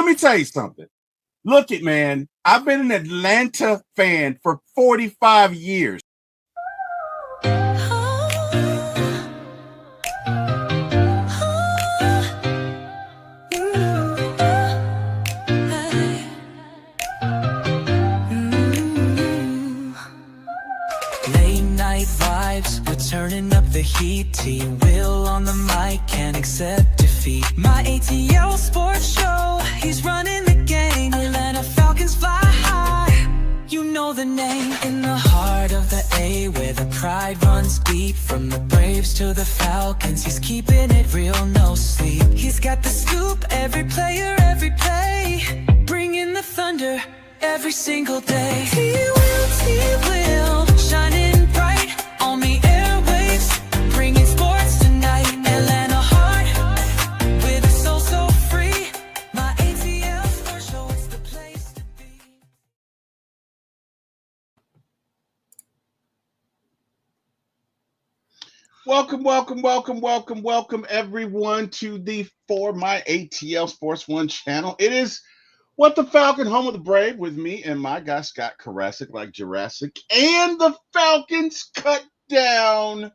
let me tell you something. Look it, man. I've been an Atlanta fan for 45 years. Turning up the heat, T-Will on the mic, can't accept defeat. My ATL sports show, he's running the game. Atlanta Falcons fly high, you know the name. In the heart of the A, where the pride runs deep. From the Braves to the Falcons, he's keeping it real, no sleep. He's got the scoop, every player, every play. Bringing the thunder every single day. T-Will, shining bright on the airwaves, bringing sports tonight. Atlanta heart, with a soul so free. My ATL sports show, it's the place to be. Welcome, everyone, to the For My ATL Sports One channel. It is What the Falcon, home of the Brave, with me and my guy Scott Karasik, like Jurassic, and the Falcons cut down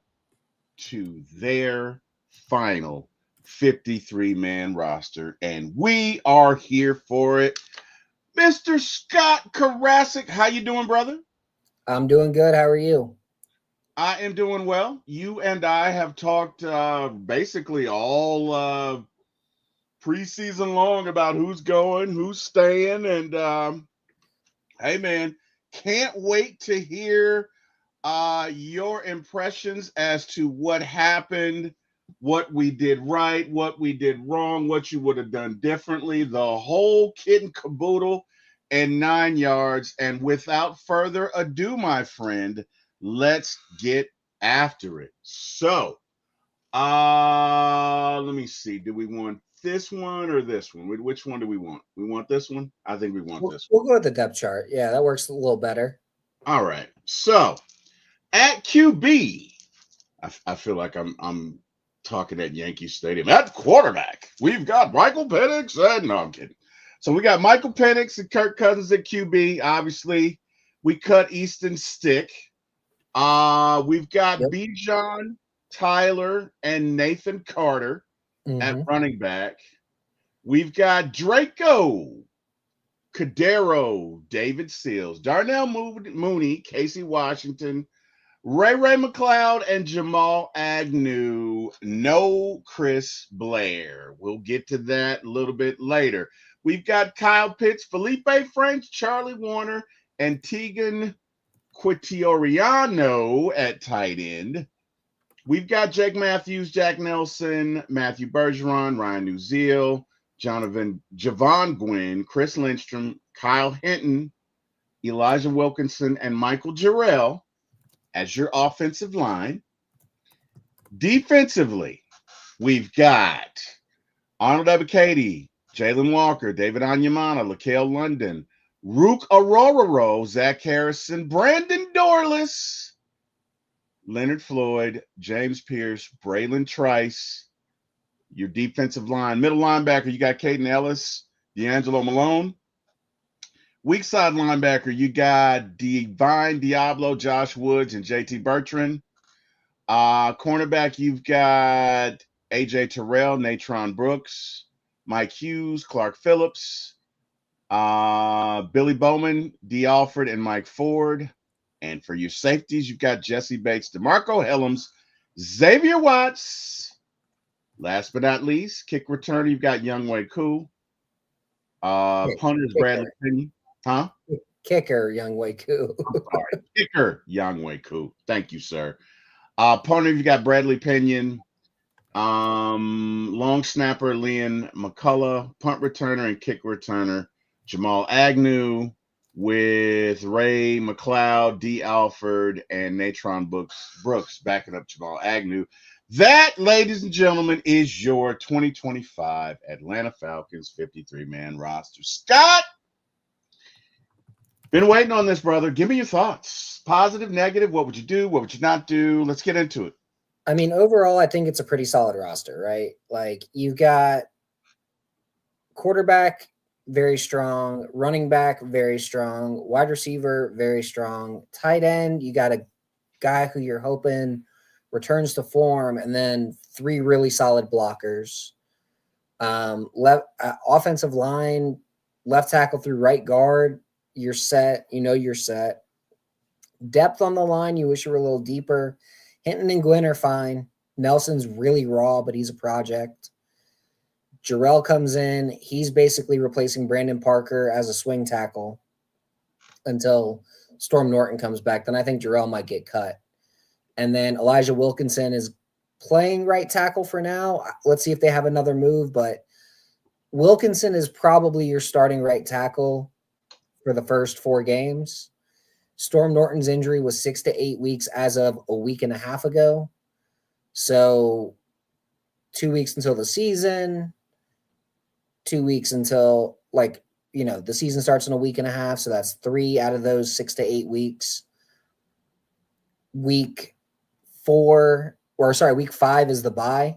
to their final 53-man roster, and we are here for it. Mr. Scott Karasik, how you doing, brother? I'm doing good. How are you? I am doing well. You and I have talked basically all preseason long about who's going, who's staying, and hey, man, can't wait to hear your impressions as to what happened, what we did right, what we did wrong, what you would have done differently, the whole kit and caboodle and 9 yards. And without further ado, my friend, let's get after it. So, let me see. Do we want this one or this one? Which one do we want? We want this one? I think we want this one. We'll go with the depth chart. Yeah, that works a little better. All right. So, at QB, I feel like I'm talking at Yankee Stadium. At quarterback, we've got Michael Penix. No, I'm kidding. So we got Michael Penix and Kirk Cousins at QB. Obviously, we cut Easton Stick. We've got Bijan, Tyler, and Nathan Carter at running back. We've got Draco, Cadero, David Seals, Darnell Mooney, Casey Washington, Ray McLeod, and Jamal Agnew. No Chris Blair. We'll get to that a little bit later. We've got Kyle Pitts, Felipe Franks, Charlie Warner, and Tegan Quitoriano at tight end. We've got Jake Matthews, Jack Nelson, Matthew Bergeron, Ryan Newziel, Javon Gwynn, Chris Lindstrom, Kyle Hinton, Elijah Wilkinson, and Michael Jarrell as your offensive line. Defensively, we've got Arnold Ebiketie, Jalen Walker, David Onyemata, Laquel London, Rook Aroraro, Zach Harrison, Brandon Dorless, Leonard Floyd, James Pierce, Braylon Trice. Your defensive line. Middle linebacker, you got Caden Ellis, D'Angelo Malone. Weak side linebacker, you got Divine Diablo, Josh Woods, and JT Bertrand. Cornerback, you've got AJ Terrell, Natron Brooks, Mike Hughes, Clark Phillips, Billy Bowman, D. Alford, and Mike Ford. And for your safeties, you've got Jesse Bates, DeMarco Helms, Xavier Watts. Last but not least, kick returner, you've got Younghoe Koo. Punters, Bradley Pinion. Huh? Kicker, Younghoe Koo. Sorry. Kicker, Younghoe Koo. Thank you, sir. Punter, you've got Bradley Pinion. Long snapper, Liam McCullough. Punt returner and kick returner, Jamal Agnew, with Ray McLeod, D. Alford, and Natron Brooks backing up Jamal Agnew. That, ladies and gentlemen, is your 2025 Atlanta Falcons 53-man roster. Scott, been waiting on this, brother. Give me your thoughts. Positive, negative. What would you do? What would you not do? Let's get into it. I mean, overall, I think it's a pretty solid roster, right? Like, you've got quarterback, very strong. Running back, very strong. Wide receiver, very strong. Tight end, you got a guy who you're hoping returns to form, and then 3 really solid blockers. Offensive line, left tackle through right guard, you're set. You know you're set. Depth on the line, you wish you were a little deeper. Hinton and Gwynn are fine. Nelson's really raw, but he's a project. Jarrell comes in. He's basically replacing Brandon Parker as a swing tackle until Storm Norton comes back. Then I think Jarrell might get cut. And then Elijah Wilkinson is playing right tackle for now. Let's see if they have another move, but Wilkinson is probably your starting right tackle for the first 4 games. Storm Norton's injury was 6 to 8 weeks as of a week and a half ago. So 2 weeks until the season, 2 weeks until the season starts in a week and a half. So that's 3 out of those 6 to 8 weeks. Week 5 is the bye.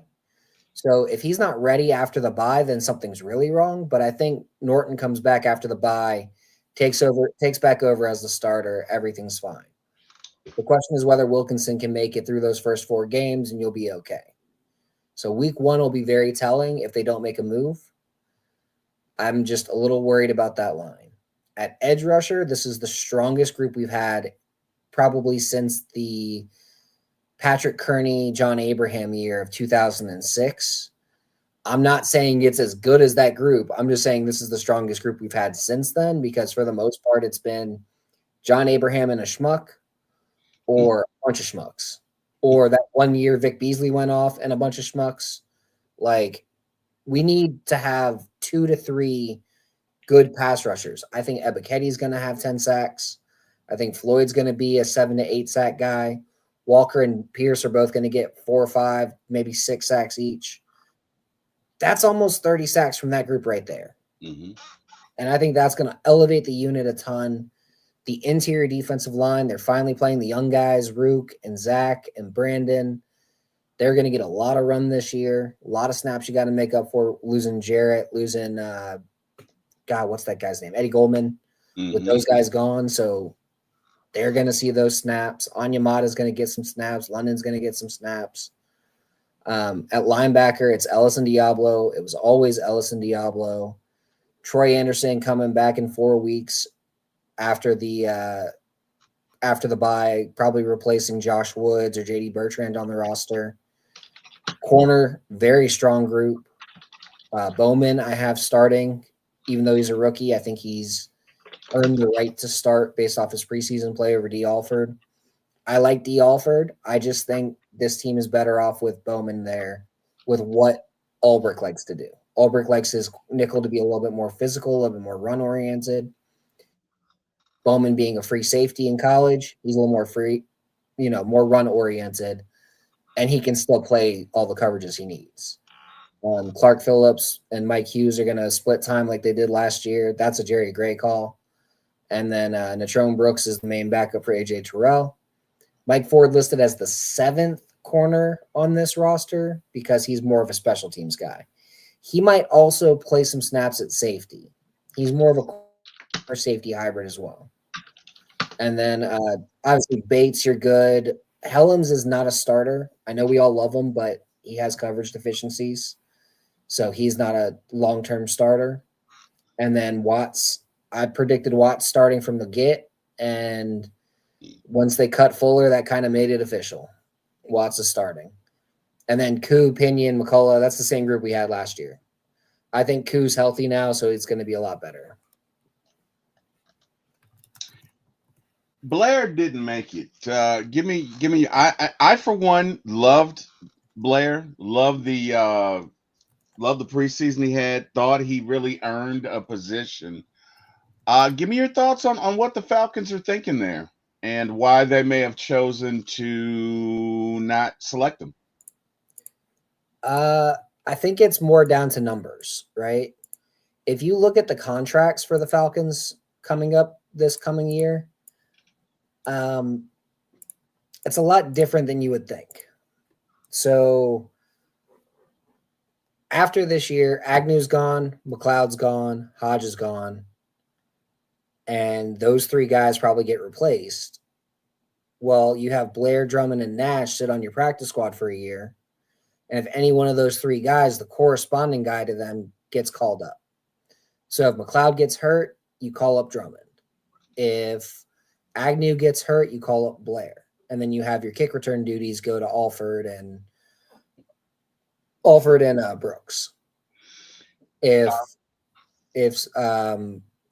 So if he's not ready after the bye, then something's really wrong. But I think Norton comes back after the bye, takes back over as the starter. Everything's fine. The question is whether Wilkinson can make it through those first 4 games, and you'll be okay. So week 1 will be very telling if they don't make a move. I'm just a little worried about that line. At edge rusher, this is the strongest group we've had probably since the Patrick Kearney, John Abraham year of 2006. I'm not saying it's as good as that group. I'm just saying this is the strongest group we've had since then, because for the most part, it's been John Abraham and a schmuck, or a bunch of schmucks, or that one year Vic Beasley went off and a bunch of schmucks. Like, we need to have 2 to 3 good pass rushers. I think Ebiketti's going to have 10 sacks. I think Floyd's going to be a 7 to 8 sack guy. Walker and Pierce are both going to get 4 or 5, maybe 6 sacks each. That's almost 30 sacks from that group right there. Mm-hmm. And I think that's going to elevate the unit a ton. The interior defensive line, they're finally playing the young guys, Rook and Zach and Brandon. They're going to get a lot of run this year. A lot of snaps you got to make up for, losing Jarrett, losing, what's that guy's name? Eddie Goldman, with those guys gone. So they're going to see those snaps. Onyemata's going to get some snaps. London's going to get some snaps. At linebacker, it's Ellison Diablo. It was always Ellison Diablo. Troy Anderson coming back in 4 weeks after the bye, probably replacing Josh Woods or JD Bertrand on the roster. Corner, very strong group. Bowman, I have starting, even though he's a rookie. I think he's earned the right to start based off his preseason play over D. Alford. I like D. Alford. I just think this team is better off with Bowman there, with what Ulbrich likes to do. Ulbrich likes his nickel to be a little bit more physical, a little bit more run-oriented. Bowman being a free safety in college, he's a little more free, more run-oriented, and he can still play all the coverages he needs. Clark Phillips and Mike Hughes are going to split time like they did last year. That's a Jerry Gray call. And then Natrone Brooks is the main backup for A.J. Terrell. Mike Ford listed as the 7th corner on this roster because he's more of a special teams guy. He might also play some snaps at safety. He's more of a corner safety hybrid as well. And then obviously Bates, you're good. Helms is not a starter. I know we all love him, but he has coverage deficiencies. So he's not a long-term starter. And then Watts, I predicted Watts starting from the get, and once they cut Fuller, that kind of made it official. Watts is starting. And then Koo, Pinion, McCullough, that's the same group we had last year. I think Koo's healthy now, so it's going to be a lot better. Blair didn't make it. Give me. I for one loved Blair. Loved the preseason he had. Thought he really earned a position. Give me your thoughts on what the Falcons are thinking there and why they may have chosen to not select him. I think it's more down to numbers, right? If you look at the contracts for the Falcons coming up this coming year, it's a lot different than you would think. So after this year, Agnew's gone, McLeod's gone, Hodge is gone, and those three guys probably get replaced. Well, you have Blair, Drummond, and Nash sit on your practice squad for a year. And if any one of those three guys, the corresponding guy to them, gets called up. So if McLeod gets hurt, you call up Drummond. If Agnew gets hurt, you call up Blair. And then you have your kick return duties go to Alford and Brooks. If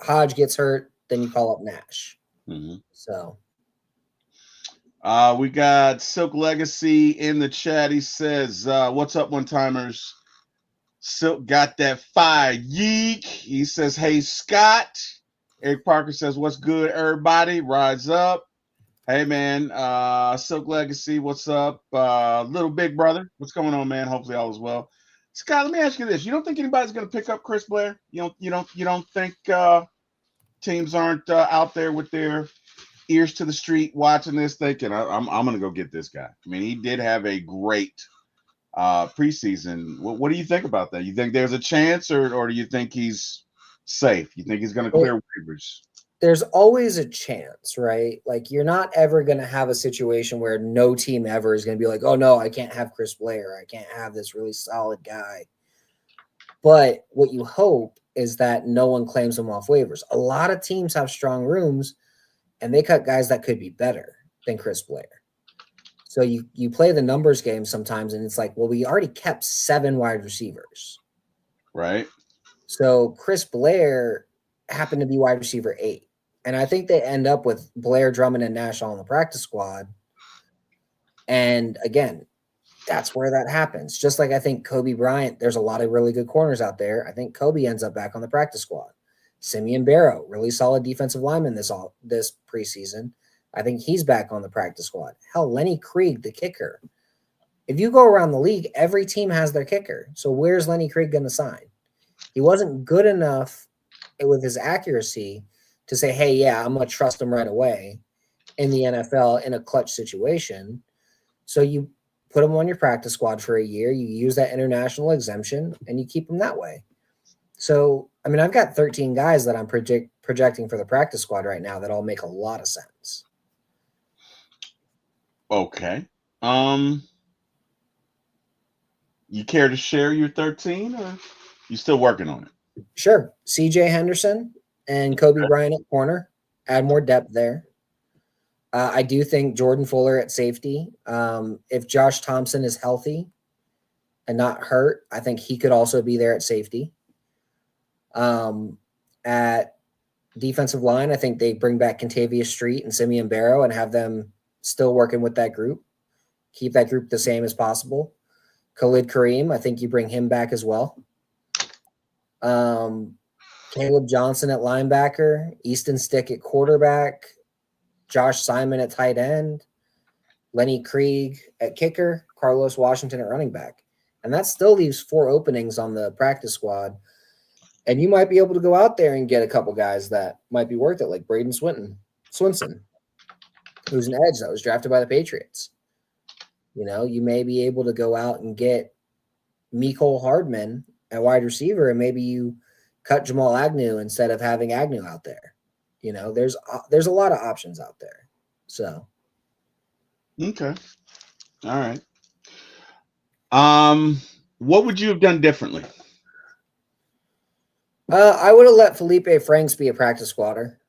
Hodge gets hurt, then you call up Nash. Mm-hmm. So we got Silk Legacy in the chat. He says, what's up, one-timers? Silk got that fire. Yeek. He says, hey, Scott. Eric Parker says, what's good, everybody? Rise up. Hey, man. Silk Legacy, what's up? Little Big Brother, what's going on, man? Hopefully all is well. Scott, let me ask you this. You don't think anybody's going to pick up Chris Blair? You don't think teams aren't out there with their ears to the street watching this thinking, I'm going to go get this guy? I mean, he did have a great preseason. What do you think about that? You think there's a chance, or do you think he's safe? You think he's going to clear waivers? There's always a chance, right? Like, you're not ever going to have a situation where no team ever is going to be like, oh, no, I can't have Chris Blair. I can't have this really solid guy. But what you hope is that no one claims him off waivers. A lot of teams have strong rooms, and they cut guys that could be better than Chris Blair. So you play the numbers game sometimes, and it's like, well, we already kept 7 wide receivers. Right. So Chris Blair happened to be wide receiver 8. And I think they end up with Blair, Drummond, and Nash on the practice squad. And again, that's where that happens. Just like I think Kobe Bryant, there's a lot of really good corners out there. I think Kobe ends up back on the practice squad. Simeon Barrow, really solid defensive lineman this preseason. I think he's back on the practice squad. Hell, Lenny Krieg, the kicker. If you go around the league, every team has their kicker. So where's Lenny Krieg going to sign? He wasn't good enough with his accuracy to say, hey, yeah, I'm going to trust him right away in the NFL in a clutch situation. So you put him on your practice squad for a year. You use that international exemption, and you keep him that way. So, I mean, I've got 13 guys that I'm projecting for the practice squad right now that all make a lot of sense. Okay. You care to share your 13, or you still working on it? Sure. CJ Henderson and Kobe Bryant at corner. Add more depth there. I do think Jordan Fuller at safety. If Josh Thompson is healthy and not hurt, I think he could also be there at safety. At defensive line, I think they bring back Kentavious Street and Simeon Barrow and have them still working with that group. Keep that group the same as possible. Khalid Kareem, I think you bring him back as well. Caleb Johnson at linebacker, Easton Stick at quarterback, Josh Simon at tight end, Lenny Krieg at kicker, Carlos Washington at running back. And that still leaves 4 openings on the practice squad. And you might be able to go out there and get a couple guys that might be worth it, like Braden Swinson, who's an edge that was drafted by the Patriots. You know, you may be able to go out and get Mecole Hardman at wide receiver, and maybe you cut Jamal Agnew instead of having Agnew out there. You know, there's a lot of options out there. So, okay, all right. What would you have done differently? I would have let Felipe Franks be a practice squatter.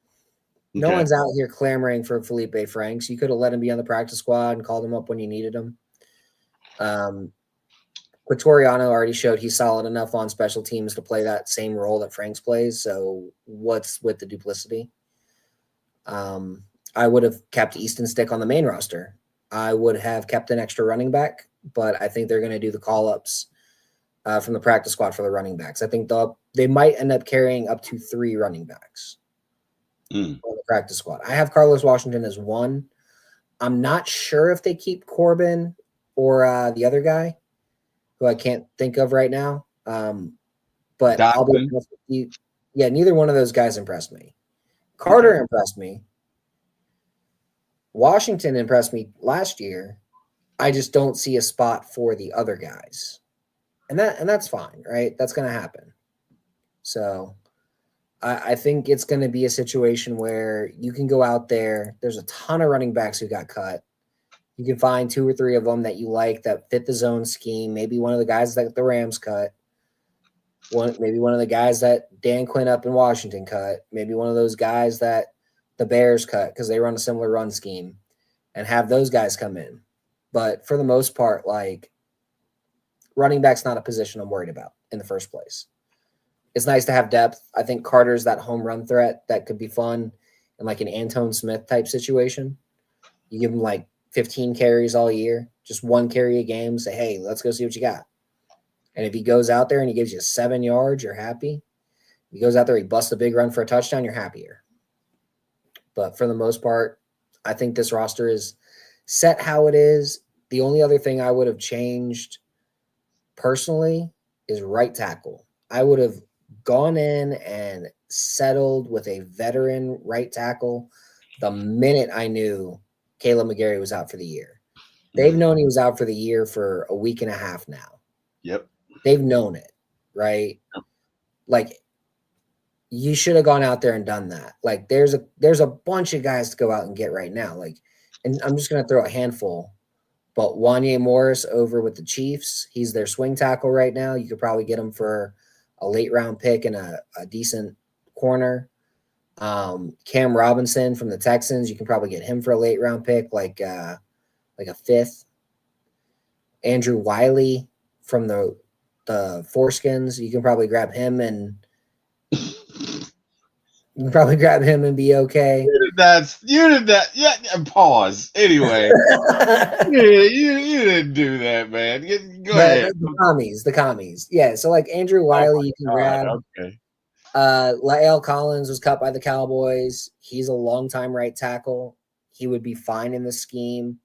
No Okay. one's out here clamoring for Felipe Franks. You could have let him be on the practice squad and called him up when you needed him. Quatoriano already showed he's solid enough on special teams to play that same role that Franks plays. So what's with the duplicity? I would have kept Easton Stick on the main roster. I would have kept an extra running back, but I think they're going to do the call-ups from the practice squad for the running backs. I think they might end up carrying up to 3 running backs on the practice squad. I have Carlos Washington as 1. I'm not sure if they keep Corbin or the other guy who I can't think of right now. But I'll be honest with you. Yeah, neither one of those guys impressed me. Carter impressed me. Washington impressed me last year. I just don't see a spot for the other guys. And that's fine, right? That's going to happen. So I think it's going to be a situation where you can go out there. There's a ton of running backs who got cut. You can find 2 or 3 of them that you like that fit the zone scheme. Maybe one of the guys that the Rams cut. Maybe one of the guys that Dan Quinn up in Washington cut. Maybe one of those guys that the Bears cut because they run a similar run scheme, and have those guys come in. But for the most part, like, running back's not a position I'm worried about in the first place. It's nice to have depth. I think Carter's that home run threat that could be fun in like an Antone Smith type situation. You give him like 15 carries all year, just 1 carry a game, say, hey, let's go see what you got. And if he goes out there and he gives you 7 yards, you're happy. If he goes out there, he busts a big run for a touchdown, you're happier. But for the most part, I think this roster is set how it is. The only other thing I would have changed personally is right tackle. I would have gone in and settled with a veteran right tackle the minute I knew Caleb McGarry was out for the year. They've known he was out for the year for a week and a half now. Yep. They've known it, right? Like, you should have gone out there and done that. Like, there's a bunch of guys to go out and get right now. Like, and I'm just going to throw a handful. But Wanye Morris over with the Chiefs, he's their swing tackle right now. You could probably get him for a late round pick and a decent corner. Cam Robinson from the Texans, you can probably get him for a late round pick, like a 5th. Andrew Wiley from the Foreskins, you can probably grab him and be okay. You did that. Yeah. Pause. Anyway, you didn't do that, man. Go ahead. The commies. Yeah. So like Andrew Wiley, you can grab. Okay. Lael Collins was cut by the Cowboys. He's a longtime right tackle. He would be fine in the scheme.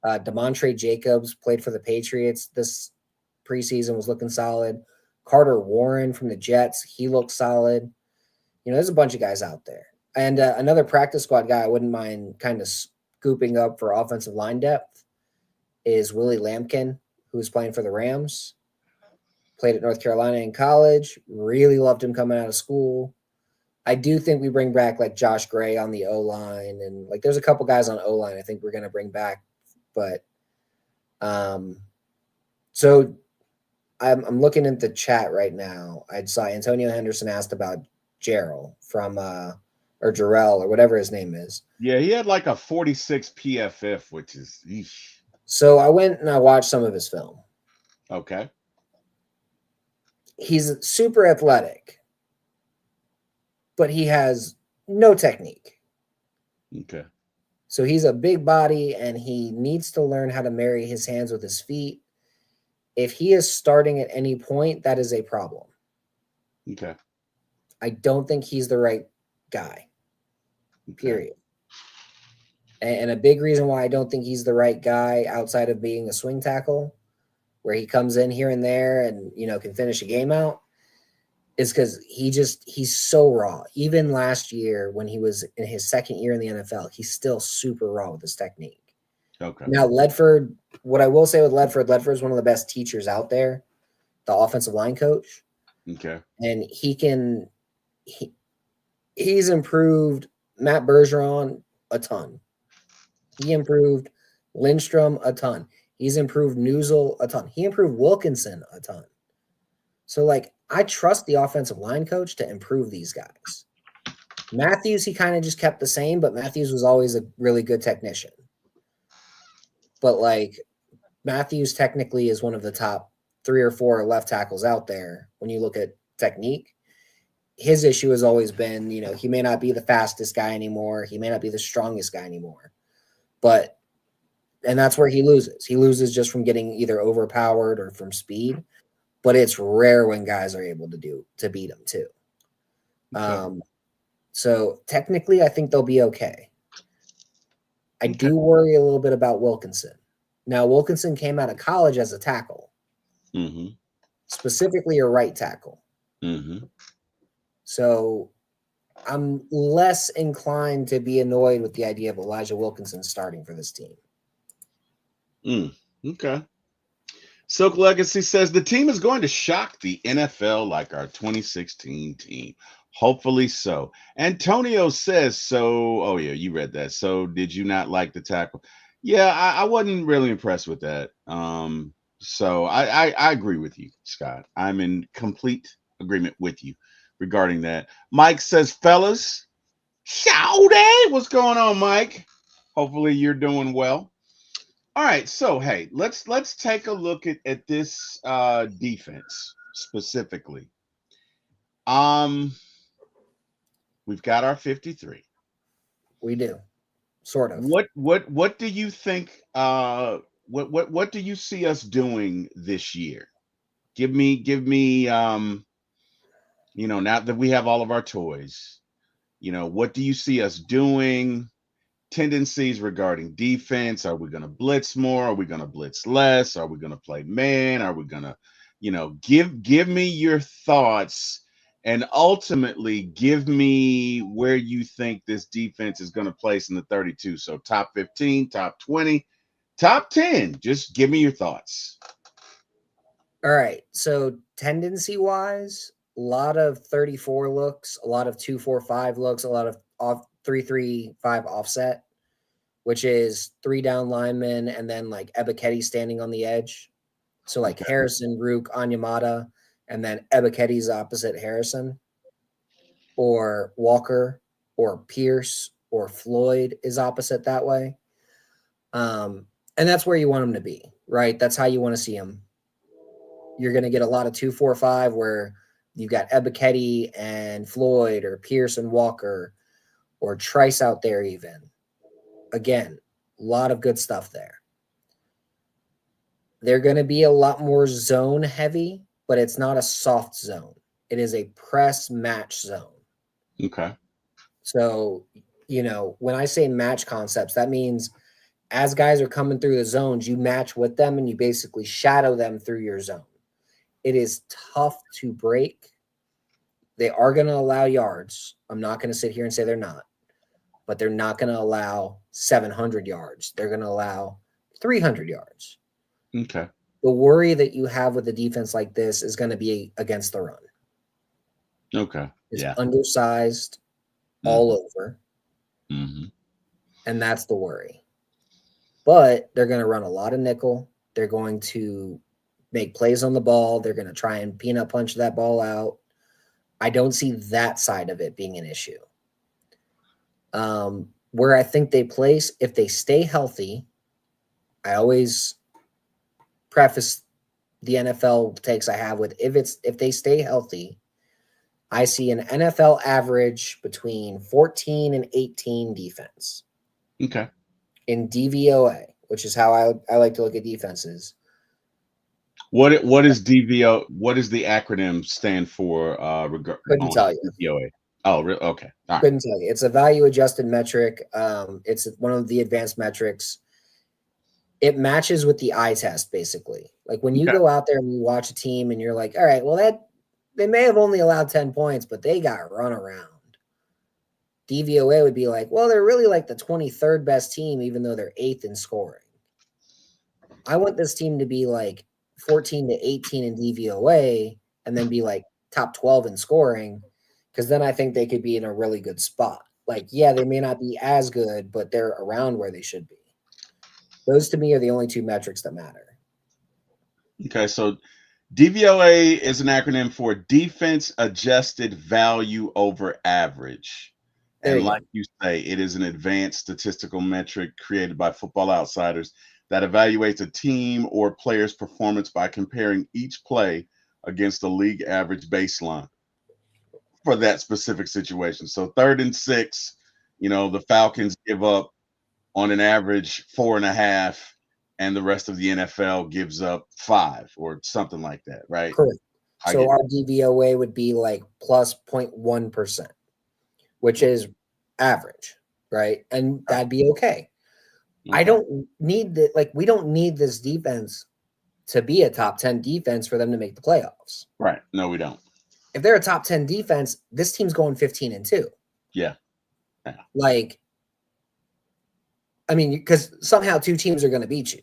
DeMontre Jacobs played for the Patriots this preseason, was looking solid. Carter Warren from the Jets, he looks solid. There's a bunch of guys out there. And another practice squad guy I wouldn't mind kind of scooping up for offensive line depth is Willie Lampkin, who's playing for the Rams. Played at North Carolina in college. Really loved him coming out of school. I do think we bring back like Josh Gray on the O-line. And like there's a couple guys on O-line I think we're going to bring back. But so I'm looking at the chat right now. I saw Antonio Henderson asked about Jarrell from or Jarrell or whatever his name is. Yeah, he had like a 46 PFF, which is eesh. So I went and I watched some of his film. Okay. He's super athletic, but he has no technique. Okay. So he's a big body and he needs to learn how to marry his hands with his feet. If he is starting at any point, that is a problem. Okay. I don't think he's the right guy, period. And a big reason why I don't think he's the right guy outside of being a swing tackle, where he comes in here and there and, can finish a game out, is because he's so raw. Even last year when he was in his second year in the NFL, he's still super raw with his technique. Okay. Now, Ledford, what I will say with Ledford is one of the best teachers out there, the offensive line coach. Okay. And he's improved Matt Bergeron a ton. He improved Lindstrom a ton. He's improved Newsel a ton. He improved Wilkinson a ton. So, I trust the offensive line coach to improve these guys. Matthews, he kind of just kept the same, but Matthews was always a really good technician. But, Matthews technically is one of the top 3 or 4 left tackles out there when you look at technique. His issue has always been, he may not be the fastest guy anymore. He may not be the strongest guy anymore. And that's where he loses. He loses just from getting either overpowered or from speed. But it's rare when guys are able to beat him too. Okay. So technically, I think they'll be okay. I do worry a little bit about Wilkinson. Now, Wilkinson came out of college as a tackle, specifically a right tackle. So I'm less inclined to be annoyed with the idea of Elijah Wilkinson starting for this team. Okay. Silk Legacy says the team is going to shock the NFL like our 2016 team. Hopefully so. Antonio says so. Oh, yeah, you read that. So, did you not like the tackle? Yeah, I wasn't really impressed with that. So I agree with you, Scott. I'm in complete agreement with you regarding that. Mike says, fellas, shawty, what's going on, Mike? Hopefully you're doing well. All right, so hey, let's take a look at this defense specifically. Um, we've got our 53. We do, sort of. What do you think? What do you see us doing this year? Give me. Now that we have all of our toys, what do you see us doing? Tendencies regarding defense. Are we going to blitz more? Are we going to blitz less? Are we going to play man? Are we going to, give me your thoughts and ultimately give me where you think this defense is going to place in the 32. So top 15, top 20, top 10. Just give me your thoughts. All right. So tendency wise, a lot of 34 looks, a lot of 2-4-5 looks, a lot of 3-3-5 offset, which is 3 down linemen and then like Ebiketie standing on the edge. So like Okay. Harrison, Rook, Onyemata, and then Ebiketie's opposite Harrison, or Walker, or Pierce, or Floyd is opposite that way. And that's where you want them to be, right? That's how you want to see them. You're going to get a lot of 2-4-5 where you've got Ebiketie and Floyd, or Pierce and Walker, or Trice out there even. Again, a lot of good stuff there. They're going to be a lot more zone heavy, but it's not a soft zone. It is a press match zone. Okay. So, when I say match concepts, that means as guys are coming through the zones, you match with them and you basically shadow them through your zone. It is tough to break. They are going to allow yards. I'm not going to sit here and say they're not, but they're not going to allow 700 yards. They're going to allow 300 yards. Okay. The worry that you have with a defense like this is going to be against the run. Okay. It's Yeah. undersized all over. Mm-hmm. And that's the worry. But they're going to run a lot of nickel. They're going to make plays on the ball. They're going to try and peanut punch that ball out. I don't see that side of it being an issue. Where I think they place, if they stay healthy, I always preface the NFL takes I have with if they stay healthy, I see an NFL average between 14 and 18 defense. Okay. In DVOA, which is how I like to look at defenses. What is DVO? What does the acronym stand for? Couldn't tell you. DVOA. Oh, really? Okay. All right. Couldn't tell you. It's a value adjusted metric. It's one of the advanced metrics. It matches with the eye test, basically. Like when you go out there and you watch a team and you're like, all right, well, they may have only allowed 10 points, but they got run around. DVOA would be like, well, they're really like the 23rd best team, even though they're 8th in scoring. I want this team to be like 14 to 18 in DVOA and then be like top 12 in scoring, because then I think they could be in a really good spot. Like, yeah, they may not be as good, but they're around where they should be. Those to me are the only two metrics that matter. Okay, so DVOA is an acronym for Defense Adjusted Value Over Average. And like you say, it is an advanced statistical metric created by Football Outsiders that evaluates a team or player's performance by comparing each play against a league average baseline for that specific situation. So 3rd and 6, the Falcons give up on an average 4.5, and the rest of the NFL gives up 5 or something like that, right? Correct. So our DVOA would be like plus 0.1%, which is average, right? And that'd be okay. I don't need we don't need this defense to be a top 10 defense for them to make the playoffs. Right. No, we don't. If they're a top 10 defense, this team's going 15-2. Yeah. I mean, because somehow 2 teams are going to beat you.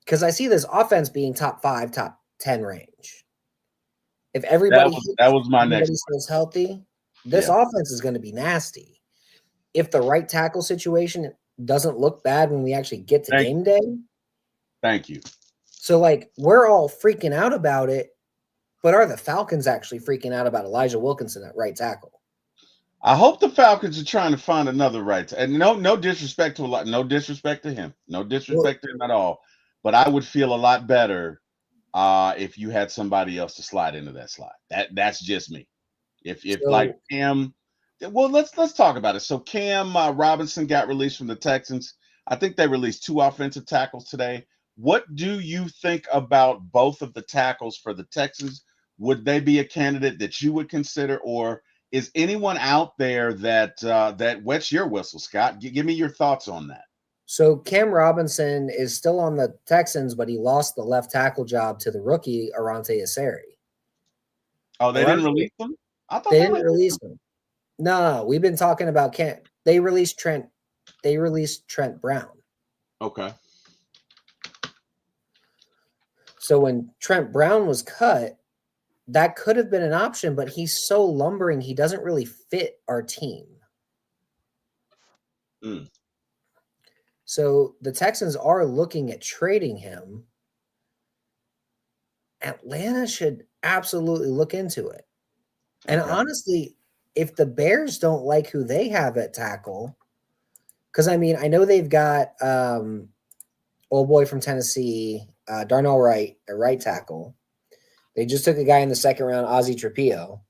because I see this offense being top 5, top 10 range. If That everybody was my next. everybody stays healthy, this Yeah. offense is going to be nasty. If the right tackle situation doesn't look bad when we actually get to game day. Thank you. So, like, we're all freaking out about it, but are the Falcons actually freaking out about Elijah Wilkinson at right tackle? I hope the Falcons are trying to find another right. And no disrespect to no disrespect to him. No disrespect to him at all. But I would feel a lot better if you had somebody else to slide into that slot. That's just me. If like Cam, well, let's talk about it. So Cam Robinson got released from the Texans. I think they released 2 offensive tackles today. What do you think about both of the tackles for the Texans? Would they be a candidate that you would consider, or is anyone out there that wets your whistle, Scott? Give me your thoughts on that. So Cam Robinson is still on the Texans, but he lost the left tackle job to the rookie Arante Aseri. Oh, they didn't release him? I thought they didn't release him. No, we've been talking about Cam. They released Trent. They released Trent Brown. Okay. So when Trent Brown was cut, that could have been an option, but he's so lumbering, he doesn't really fit our team. So the Texans are looking at trading him. Atlanta should absolutely look into it. And honestly, if the Bears don't like who they have at tackle, because I mean, I know they've got old boy from Tennessee, Darnell Wright, a right tackle. They just took a guy in the second round, Ozzie Trapillo.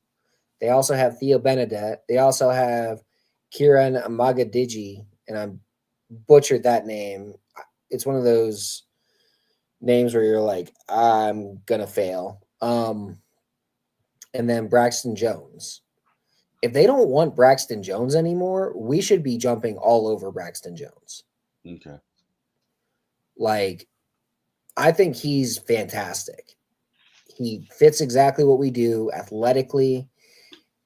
They also have Theo Benedette. They also have Kieran Magadiji, and I'm butchered that name. It's one of those names where you're like, I'm gonna fail. And then Braxton Jones. If they don't want Braxton Jones anymore, we should be jumping all over Braxton Jones. Okay. Like, I think he's fantastic. He fits exactly what we do athletically.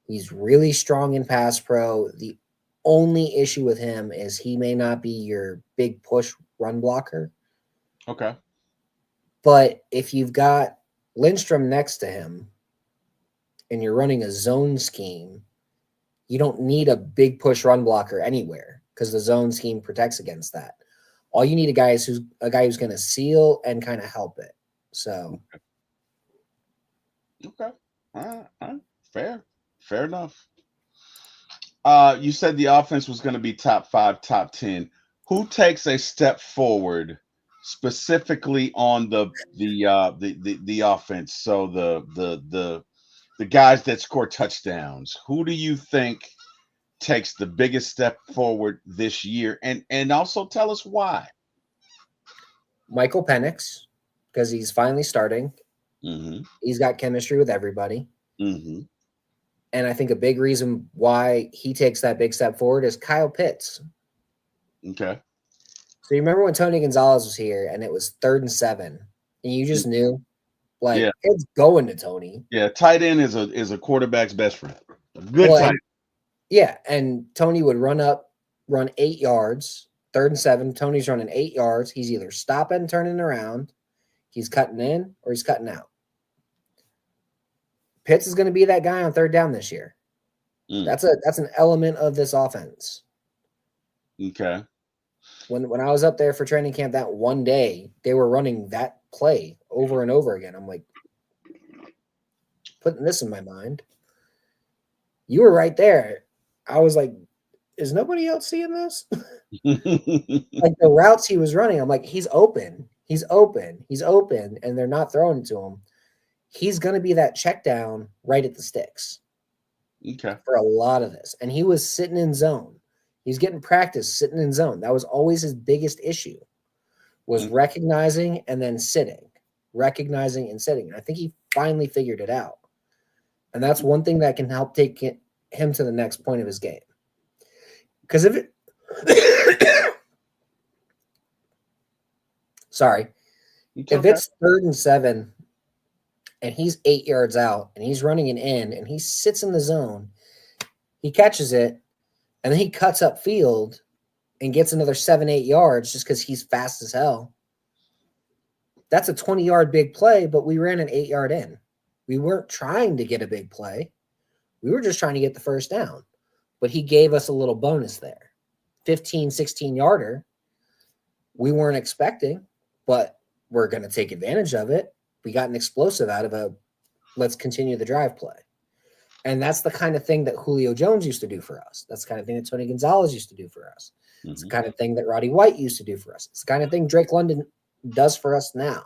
He's really strong in pass pro. The only issue with him is he may not be your big push run blocker. Okay. But if you've got Lindstrom next to him and you're running a zone scheme, you don't need a big push run blocker anywhere because the zone scheme protects against that. All you need a guy who's going to seal and kind of help it. So, okay, all right. Fair enough. You said the offense was going to be top 5, top 10. Who takes a step forward specifically on the offense? So the guys that score touchdowns. Who do you think takes the biggest step forward this year? And also tell us why. Michael Penix, because he's finally starting. Mm-hmm. He's got chemistry with everybody. Mm-hmm. And I think a big reason why he takes that big step forward is Kyle Pitts. Okay. So you remember when Tony Gonzalez was here and it was 3rd and 7, and you just knew, like, it's going to Tony. Yeah, tight end is a quarterback's best friend. A good tight end. Yeah, and Tony would run 8 yards, 3rd and 7. Tony's running 8 yards. He's either stopping, turning around, he's cutting in, or he's cutting out. Pitts is going to be that guy on 3rd down this year. That's an element of this offense. Okay. When I was up there for training camp that one day, they were running that play over and over again. I'm like, putting this in my mind. You were right there. I was like, is nobody else seeing this? Like the routes he was running, I'm like, he's open, and they're not throwing it to him. He's going to be that check down right at the sticks. Okay. For a lot of this. And he was sitting in zone. He's getting practice sitting in zone. That was always his biggest issue, was recognizing and then sitting. Recognizing and sitting. And I think he finally figured it out. And that's one thing that can help take him to the next point of his game. Because if it if it's 3rd and 7 and he's 8 yards out and he's running an in and he sits in the zone, he catches it, and then he cuts up field and gets another 7-8 yards just because he's fast as hell. That's a 20-yard big play, but we ran an 8-yard in. We weren't trying to get a big play. We were just trying to get the first down. But he gave us a little bonus there. 15, 16-yarder. We weren't expecting, but we're going to take advantage of it. We got an explosive out of a let's continue the drive play. And that's the kind of thing that Julio Jones used to do for us. That's the kind of thing that Tony Gonzalez used to do for us. Mm-hmm. It's the kind of thing that Roddy White used to do for us. It's the kind of thing Drake London does for us now.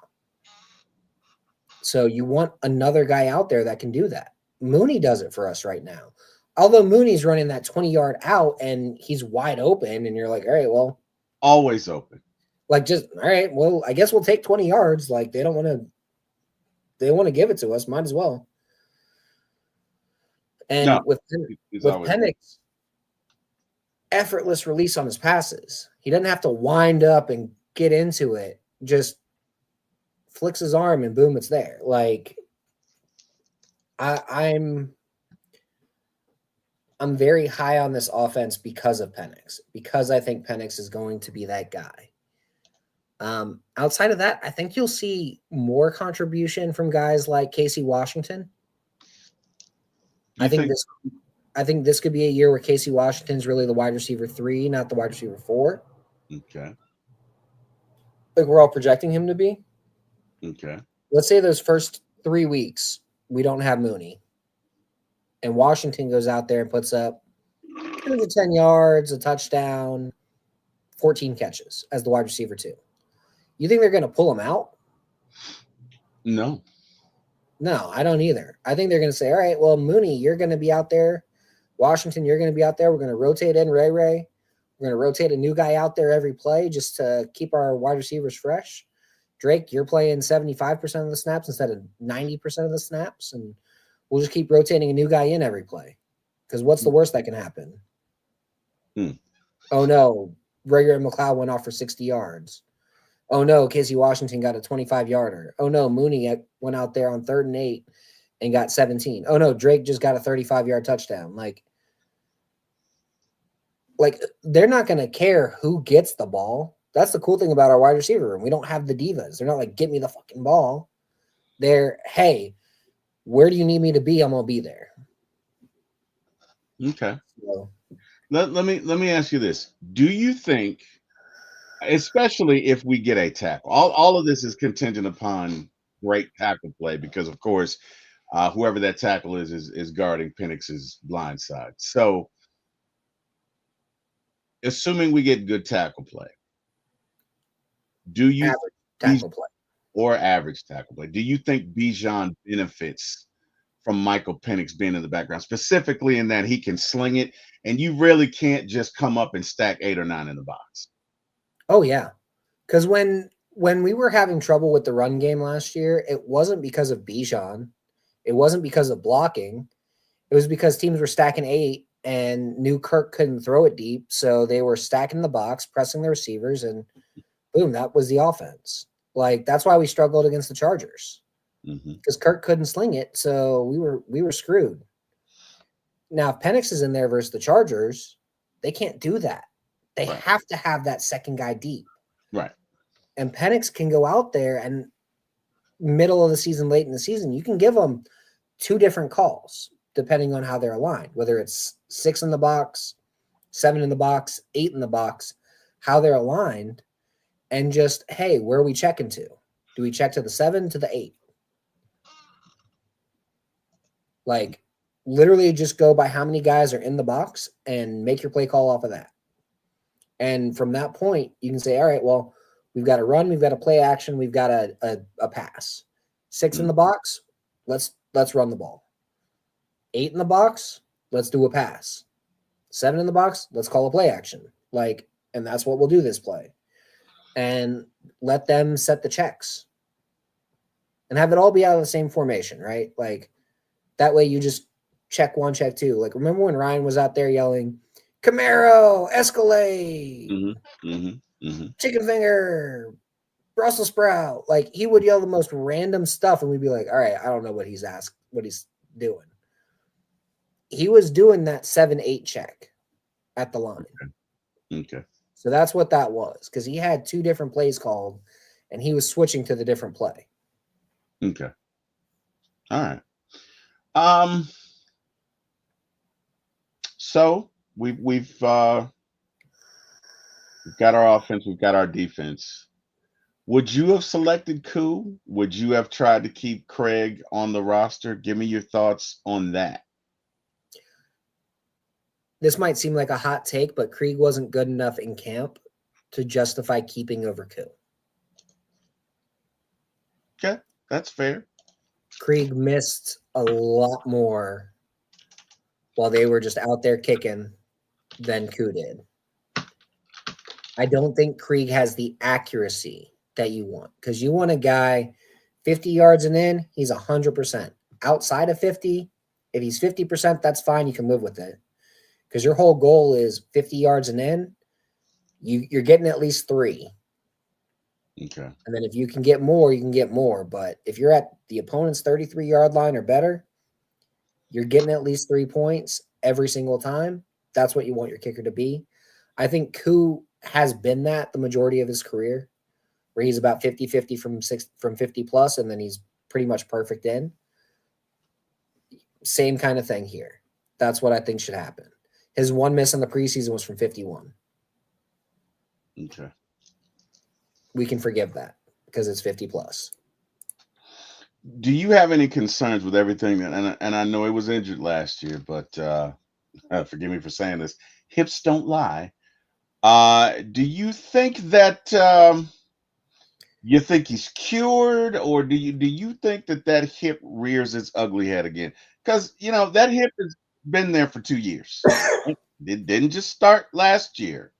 So you want another guy out there that can do that. Mooney does it for us right now. Although Mooney's running that 20-yard out and he's wide open, and you're like, all right, well. Always open. Like, just, all right, well, I guess we'll take 20 yards. Like, they want to give it to us. Might as well. And no, with Penix, effortless release on his passes. He doesn't have to wind up and get into it. Just flicks his arm and boom, it's there. Like, I'm very high on this offense because of Penix, because I think Penix is going to be that guy. Outside of that, I think you'll see more contribution from guys like Casey Washington. I think this could be a year where Casey Washington's really the wide receiver 3, not the wide receiver 4. Okay. Like we're all projecting him to be. Okay. Let's say those first 3 weeks we don't have Mooney, and Washington goes out there and puts up 10 yards, a touchdown, 14 catches as the wide receiver 2. You think they're going to pull him out? No. No, I don't either. I think they're going to say, all right, well, Mooney, you're going to be out there. Washington, you're going to be out there. We're going to rotate in Ray. We're going to rotate a new guy out there every play just to keep our wide receivers fresh. Drake, you're playing 75% of the snaps instead of 90% of the snaps, and we'll just keep rotating a new guy in every play. Because what's the worst that can happen? Oh, no, Ray and McLeod went off for 60 yards. Oh, no, Casey Washington got a 25-yarder. Oh, no, Mooney went out there on 3rd and 8 and got 17. Oh, no, Drake just got a 35-yard touchdown. Like they're not going to care who gets the ball. That's the cool thing about our wide receiver room. We don't have the divas. They're not like, get me the fucking ball. They're, hey, where do you need me to be? I'm going to be there. Okay. So, let me ask you this. Do you think, especially if we get a tackle, all of this is contingent upon great tackle play because, of course, whoever that tackle is guarding Penix's blind side. So, assuming we get good tackle play, do you average tackle play or average tackle play? Do you think Bijan benefits from Michael Penix being in the background, specifically in that he can sling it, and you really can't just come up and stack 8 or 9 in the box? Oh, yeah. Because when we were having trouble with the run game last year, it wasn't because of Bijan. It wasn't because of blocking. It was because teams were stacking 8 and knew Kirk couldn't throw it deep. So they were stacking the box, pressing the receivers, and boom, that was the offense. Like, that's why we struggled against the Chargers. Because Kirk couldn't sling it, so we were screwed. Now, if Penix is in there versus the Chargers, they can't do that. They have to have that second guy deep. Right. And Penix can go out there and middle of the season, late in the season, you can give them 2 different calls depending on how they're aligned, whether it's 6 in the box, 7 in the box, 8 in the box, how they're aligned, and just, hey, where are we checking to? Do we check to the 7, to the 8? Like, literally just go by how many guys are in the box and make your play call off of that. And from that point, you can say, all right, well, we've got a run, we've got a play action, we've got a pass. 6 in the box, let's run the ball. 8 in the box, let's do a pass. 7 in the box, let's call a play action. Like, and that's what we'll do this play. And let them set the checks. And have it all be out of the same formation, right? Like, that way you just check 1, check 2. Like, remember when Ryan was out there yelling, Camaro, Escalade, chicken finger, Brussels sprout. Like, he would yell the most random stuff, and we'd be like, all right, I don't know what he's doing. He was doing that 7-8 check at the line. Okay. So that's what that was, because he had 2 different plays called, and he was switching to the different play. Okay. All right. Um. So we've got our offense. We've got our defense. Would you have selected Koo? Would you have tried to keep Craig on the roster? Give me your thoughts on that. This might seem like a hot take, but Krieg wasn't good enough in camp to justify keeping over Koo. Okay, that's fair. Krieg missed a lot more while they were just out there kicking than Koo did. I don't think Krieg has the accuracy that you want, because you want a guy 50 yards and in, he's 100%. Outside of 50, if he's 50%, that's fine. You can live with it. Because your whole goal is 50 yards and in, you're getting at least 3. Okay. And then if you can get more, you can get more. But if you're at the opponent's 33-yard line or better, you're getting at least 3 points every single time. That's what you want your kicker to be. I think Koo has been that the majority of his career, where he's about 50-50 from 50 plus, and then he's pretty much perfect in. Same kind of thing here. That's what I think should happen. His one miss in the preseason was from 51. Okay. We can forgive that because it's 50 plus. Do you have any concerns with everything that, and I know he was injured last year, but forgive me for saying this, hips don't lie. Do you think that you think he's cured, or do you think that hip rears its ugly head again? Because that hip has been there for 2 years. It didn't just start last year.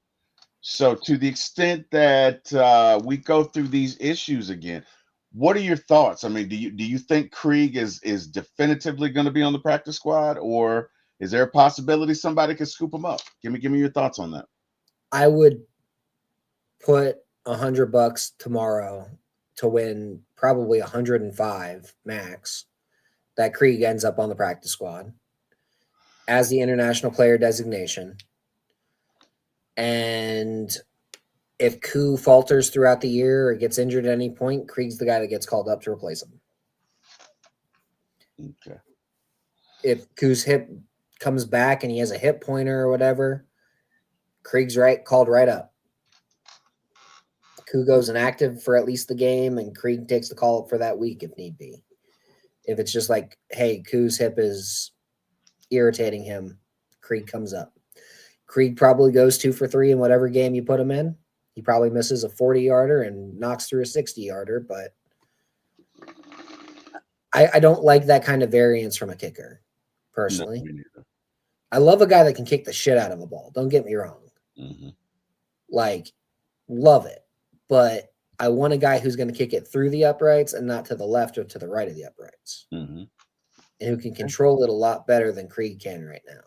So to the extent that we go through these issues again, what are your thoughts? I mean, do you think Krieg is definitively going to be on the practice squad, or is there a possibility somebody could scoop him up? Give me your thoughts on that. I would put $100 tomorrow to win probably 105 max that Krieg ends up on the practice squad as the international player designation. And if Koo falters throughout the year or gets injured at any point, Krieg's the guy that gets called up to replace him. Okay. If Koo's hip comes back and he has a hip pointer or whatever, Krieg's called right up. Koo goes inactive for at least the game, and Krieg takes the call up for that week if need be. If it's just like, hey, Koo's hip is irritating him, Krieg comes up. Krieg probably goes 2 for 3 in whatever game you put him in. He probably misses a 40-yarder and knocks through a 60-yarder, but I don't like that kind of variance from a kicker, personally. No, I love a guy that can kick the shit out of a ball. Don't get me wrong. mm-hmm. Love it. But I want a guy who's going to kick it through the uprights and not to the left or to the right of the uprights. Mm-hmm. And who can control it a lot better than Krieg can right now.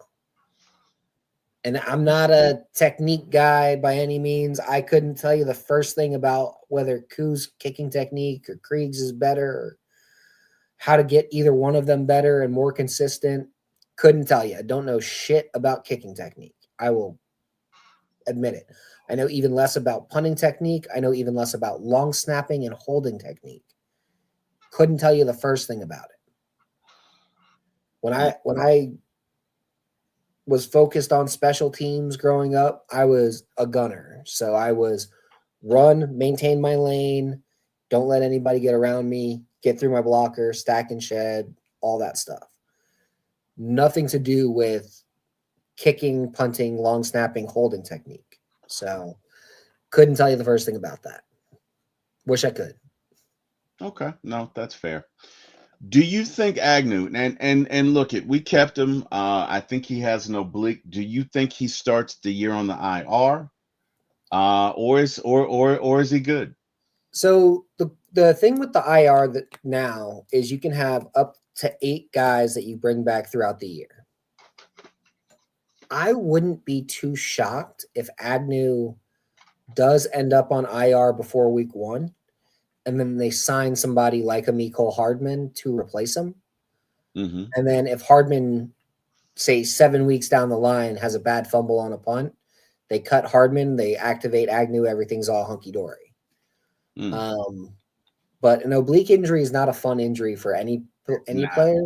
And I'm not a technique guy by any means. I couldn't tell you the first thing about whether Koo's kicking technique or Krieg's is better, or how to get either one of them better and more consistent. Couldn't tell you. I don't know shit about kicking technique. I will admit it. I know even less about punting technique. I know even less about long snapping and holding technique. Couldn't tell you the first thing about it. When I was focused on special teams growing up, I was a gunner. So I was run, maintain my lane, don't let anybody get around me, get through my blocker, stack and shed, all that stuff. Nothing to do with kicking, punting, long snapping, holding technique. So couldn't tell you the first thing about that. Wish I could. Okay, no, that's fair. Do you think Agnew and look it, we kept him. I think he has an oblique. Do you think he starts the year on the IR, or is he good? So the thing with the IR that now is you can have up to 8 guys that you bring back throughout the year. I wouldn't be too shocked if Agnew does end up on IR before week 1. And then they sign somebody like a Mecole Hardman to replace him. Mm-hmm. And then if Hardman, say 7 weeks down the line, has a bad fumble on a punt, they cut Hardman, they activate Agnew, everything's all hunky-dory. But an oblique injury is not a fun injury for any player,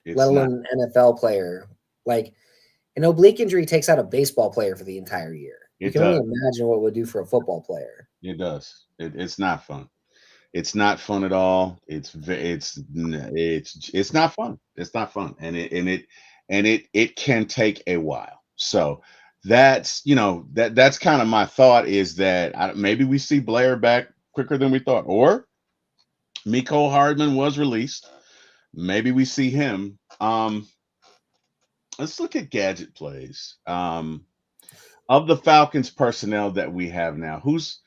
let alone an NFL player. Like an oblique injury takes out a baseball player for the entire year. You can only imagine what it would do for a football player. It does. It's not fun. It's not fun at all. It's not fun. It's not fun, and it can take a while. So that's that's kind of my thought, is that maybe we see Blair back quicker than we thought, or Mecole Hardman was released. Maybe we see him. Let's look at gadget plays. Of the Falcons personnel that we have now, who's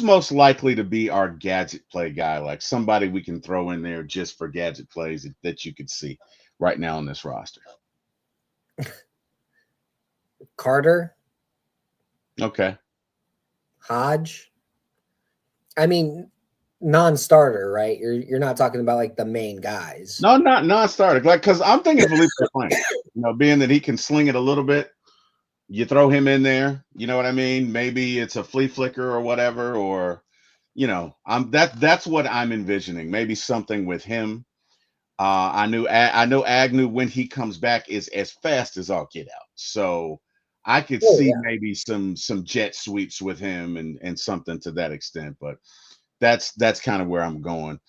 most likely to be our gadget play guy, like somebody we can throw in there just for gadget plays that you could see right now on this roster? Carter. Okay. Hodge. I mean, non-starter, right? You're not talking about like the main guys. No, not non-starter. Like, because I'm thinking Felipe Franks, being that he can sling it a little bit, you throw him in there. You know what I mean? Maybe it's a flea flicker or whatever, or that's what I'm envisioning. Maybe something with him. I know Agnew, when he comes back, is as fast as all get out. So I could see maybe some jet sweeps with him and something to that extent. But that's kind of where I'm going.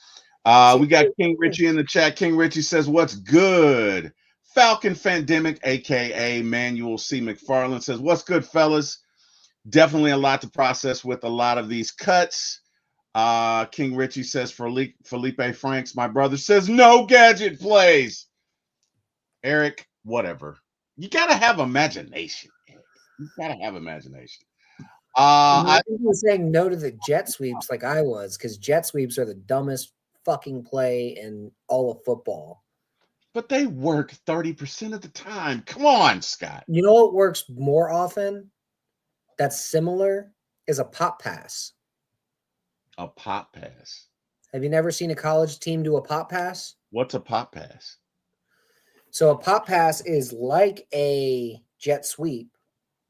We got King Richie in the chat. King Richie says, "What's good?" Falcon Fandemic, aka Manuel C. McFarland, says, "What's good, fellas? Definitely a lot to process with a lot of these cuts." King Richie says, Felipe Franks, my brother, says, "No gadget plays." Eric, whatever. You gotta have imagination. You gotta have imagination. I think he was saying no to the jet sweeps like I was, because jet sweeps are the dumbest fucking play in all of football. But they work 30% of the time. Come on, Scott. You know what works more often that's similar is a pop pass. A pop pass. Have you never seen a college team do a pop pass? What's a pop pass? So a pop pass is like a jet sweep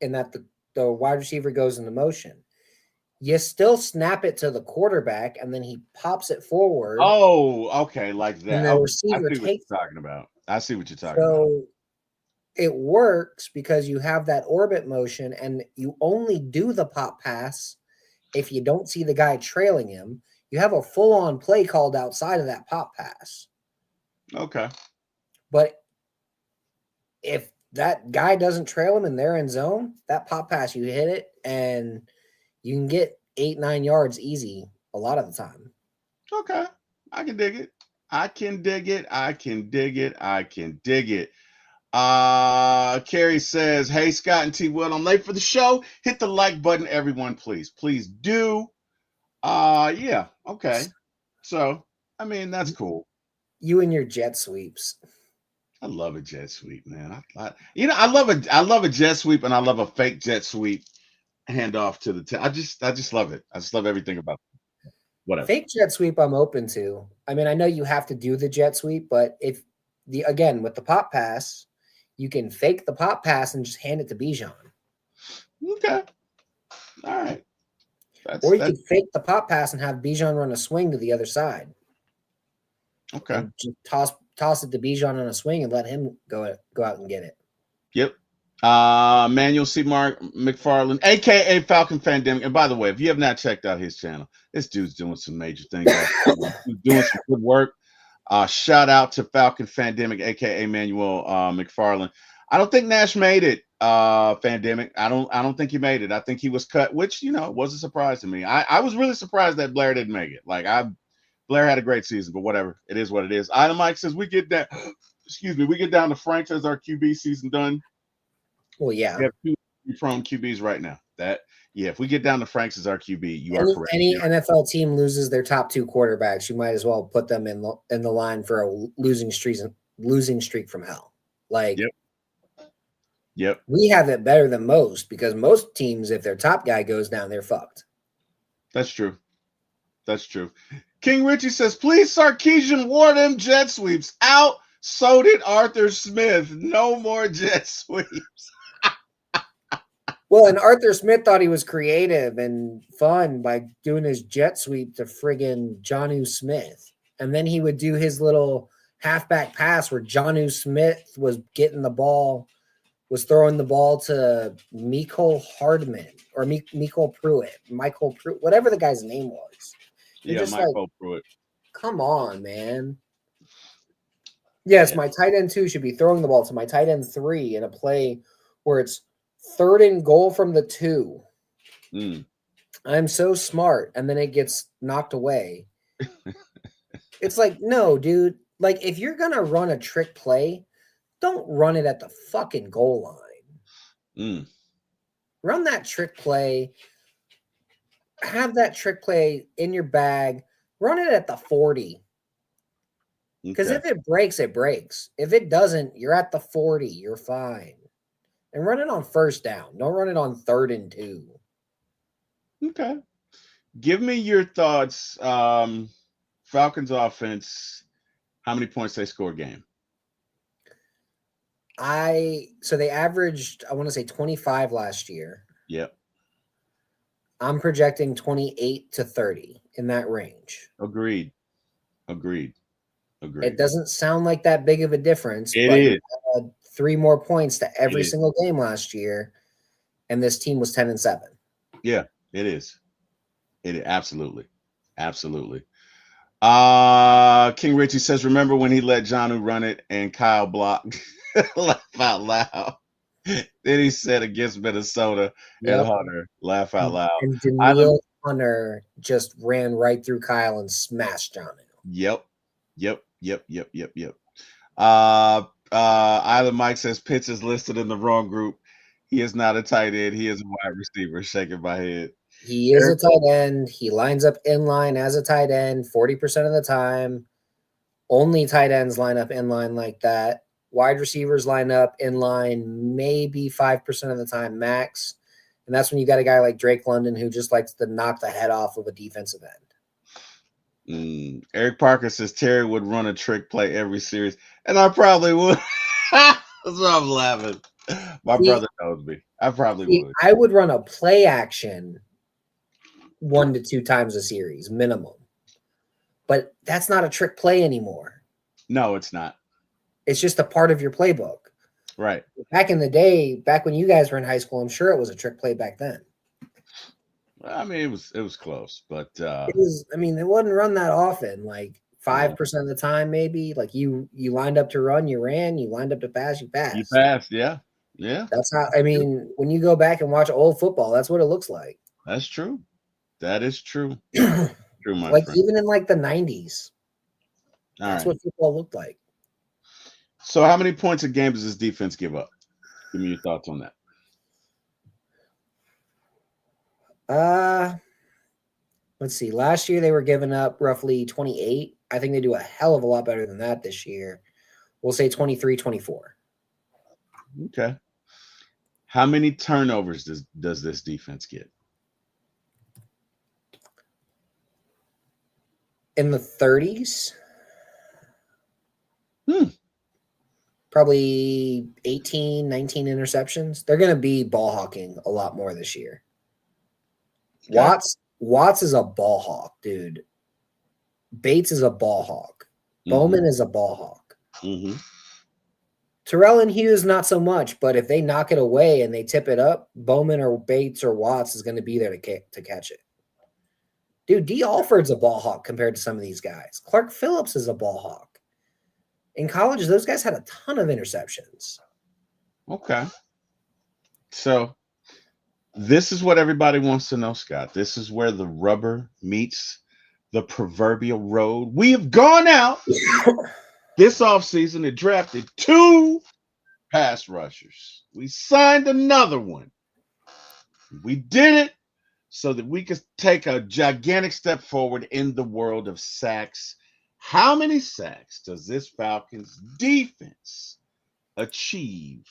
in that the wide receiver goes into motion. You still snap it to the quarterback, and then he pops it forward. Oh, okay, like that. And the receiver takes. What you're talking about. I see what you're talking about. So it works because you have that orbit motion, and you only do the pop pass if you don't see the guy trailing him. You have a full-on play called outside of that pop pass. Okay. But if that guy doesn't trail him and they're in zone, that pop pass, you hit it, and you can get 8-9 yards easy a lot of the time. Okay. I can dig it. Carrie says, "Hey, Scott and T. Will, I'm late for the show. Hit the like button, everyone, please. Please do." Yeah. Okay. So, I mean, that's cool. You and your jet sweeps. I love a jet sweep, man. I love a jet sweep, and I love a fake jet sweep handoff to the I just love it. I just love everything about it. Whatever. Fake jet sweep I'm open to. I mean, I know you have to do the jet sweep, but with the pop pass, you can fake the pop pass and just hand it to Bijan. Okay. All right. Or you could fake the pop pass and have Bijan run a swing to the other side. Okay. And just toss it to Bijan on a swing and let him go out and get it. Yep. Manuel C. McFarland, aka Falcon Fandemic. And by the way, if you have not checked out his channel, this dude's doing some major things. He's doing some good work. Shout out to Falcon Fandemic, aka Manuel McFarland. I don't think Nash made it. Fandemic. I don't think he made it. I think he was cut, which was a surprise to me. I was really surprised that Blair didn't make it. Blair had a great season, but whatever. It is what it is. Item Mike says we get down to Franks as our QB season done. Well, yeah. We have 2 prone QBs right now. If we get down to Franks as our QB, you are correct. Any NFL team loses their top 2 quarterbacks, you might as well put them in the line for a losing streak from hell. Yep. We have it better than most, because most teams, if their top guy goes down, they're fucked. That's true. King Richie says, "Please, Sarkisian, wore them jet sweeps out. So did Arthur Smith. No more jet sweeps." Well, and Arthur Smith thought he was creative and fun by doing his jet sweep to friggin' Jonnu Smith. And then he would do his little halfback pass where Jonnu Smith was getting the ball, was throwing the ball to Michael Hardman or Michael Pruitt, whatever the guy's name was. Yeah, just Michael Pruitt. Come on, man. Yes, my tight end 2 should be throwing the ball to my tight end 3 in a play where it's 3rd and goal from the 2. I'm so smart, and then it gets knocked away. It's like, no, dude. Like, if you're gonna run a trick play, don't run it at the fucking goal line. Run that trick play. Have that trick play in your bag. Run it at the 40. Because if it breaks, it breaks. If it doesn't, you're at the 40. You're fine. And run it on 1st down. Don't run it on 3rd and 2. Okay. Give me your thoughts. Falcons offense, how many points they score a game? So they averaged, I want to say 25 last year. Yep. I'm projecting 28 to 30 in that range. Agreed. It doesn't sound like that big of a difference. It but is. Had 3 more points to every single game last year, and this team was 10-7. Yeah, it is. It is absolutely. King Richie says, remember when he let Jonnu run it and Kyle blocked? Laugh out loud. Then he said against Minnesota and Hunter, laugh out loud. And Daniil Hunter just ran right through Kyle and smashed Jonnu. Yep. Island Mike says Pitts is listed in the wrong group. He is not a tight end. He is a wide receiver. Shaking my head. He is a tight end. He lines up in line as a tight end 40% of the time. Only tight ends line up in line like that. Wide receivers line up in line maybe 5% of the time max. And that's when you got a guy like Drake London who just likes to knock the head off of a defensive end. Eric Parker says Terry would run a trick play every series. And I probably would. That's why I'm laughing. My brother knows me. I probably would. I would run a play action 1 to 2 times a series minimum. But that's not a trick play anymore. No, it's not. It's just a part of your playbook. Right. Back in the day, back when you guys were in high school, I'm sure it was a trick play back then. I mean, it was close, but it wasn't run that often, like 5% of the time, maybe. Like you lined up to run, you ran, you lined up to pass, you passed. You passed, yeah. That's how when you go back and watch old football, that's what it looks like. That's true. That is true. True, my like friend. even in like the 90s. That's what football looked like. So how many points a game does this defense give up? Give me your thoughts on that. Let's see. Last year they were giving up roughly 28. I think they do a hell of a lot better than that this year. We'll say 23, 24. Okay. How many turnovers does this defense get? In the 30s. Probably 18, 19 interceptions. They're going to be ball hawking a lot more this year. Okay. Watts is a ball hawk, dude. Bates is a ball hawk. Bowman is a ball hawk. Terrell and Hughes, not so much, but if they knock it away and they tip it up, Bowman or Bates or Watts is going to be there to catch it. Dude, D. Alford's a ball hawk compared to some of these guys. Clark Phillips is a ball hawk. In college, those guys had a ton of interceptions. Okay. So this is what everybody wants to know, Scott. This is where the rubber meets the proverbial road. We have gone out this offseason and drafted 2 pass rushers. We signed another one. We did it so that we could take a gigantic step forward in the world of sacks. How many sacks does this Falcons defense achieve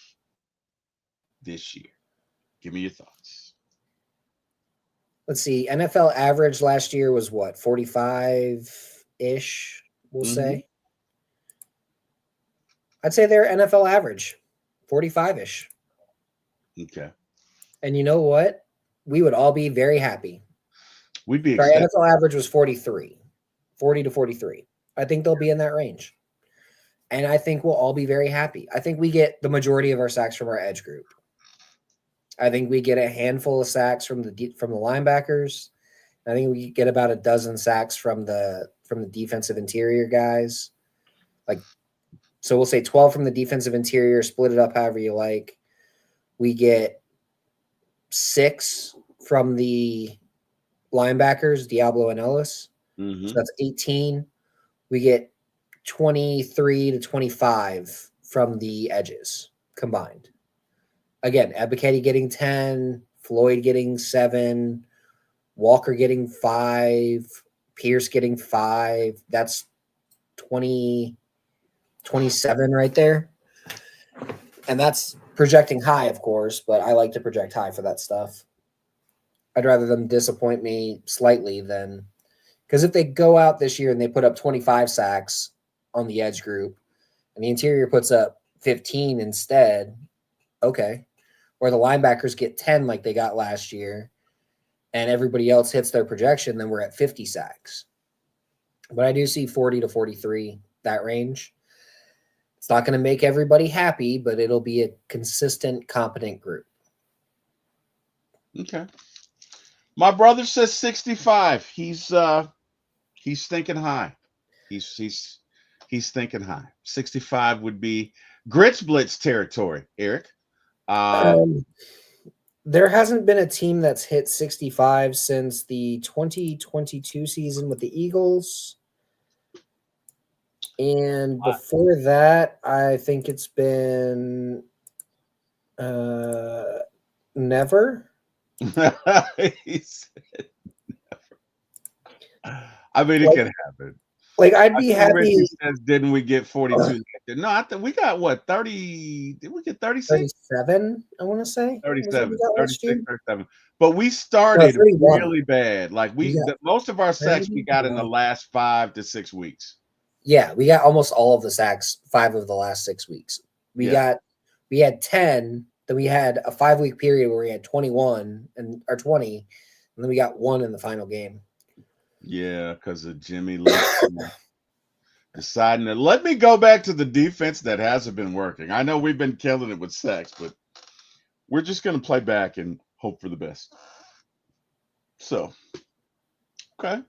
this year? Give me your thoughts. Let's see. NFL average last year was what? 45-ish, we'll say. I'd say they're NFL average, 45-ish. Okay. And you know what? We would all be very happy. We'd be Our ecstatic. NFL average was 43, 40 to 43. I think they'll be in that range. And I think we'll all be very happy. I think we get the majority of our sacks from our edge group. I think we get a handful of sacks from the linebackers. I think we get about a dozen sacks from the defensive interior guys. Like, so we'll say 12 from the defensive interior, split it up however you like. We get 6 from the linebackers, Diablo and Ellis. Mm-hmm. So that's 18. We get 23 to 25 from the edges combined. Again, Ebiketie getting 10, Floyd getting 7, Walker getting 5, Pierce getting 5. That's 20, 27 right there. And that's projecting high, of course, but I like to project high for that stuff. I'd rather them disappoint me slightly than – because if they go out this year and they put up 25 sacks on the edge group and the interior puts up 15 instead, okay. Or the linebackers get 10 like they got last year and everybody else hits their projection, then we're at 50 sacks. But I do see 40 to 43, that range. It's not going to make everybody happy, but it'll be a consistent, competent group. Okay. My brother says 65. He's thinking high. He's thinking high. 65 would be Grits Blitz territory, Eric. There hasn't been a team that's hit 65 since the 2022 season with the Eagles. And before that, I think it's been never. He said never. I mean, it can happen. Like, I'd be happy. Richie says, didn't we get 42? No, I think we got what, 30? Did we get 36? 37, I want to say. 37, 36, 37. But we started really bad. Like most of our sacks we got in the last 5 to 6 weeks. Yeah, we got almost all of the sacks 5 of the last 6 weeks. We had 10, then we had a 5-week period where we had 21 or 20, and then we got 1 in the final game. Yeah, because of Jimmy deciding to let me go back to the defense that hasn't been working. I know we've been killing it with sacks, but we're just going to play back and hope for the best. So, okay.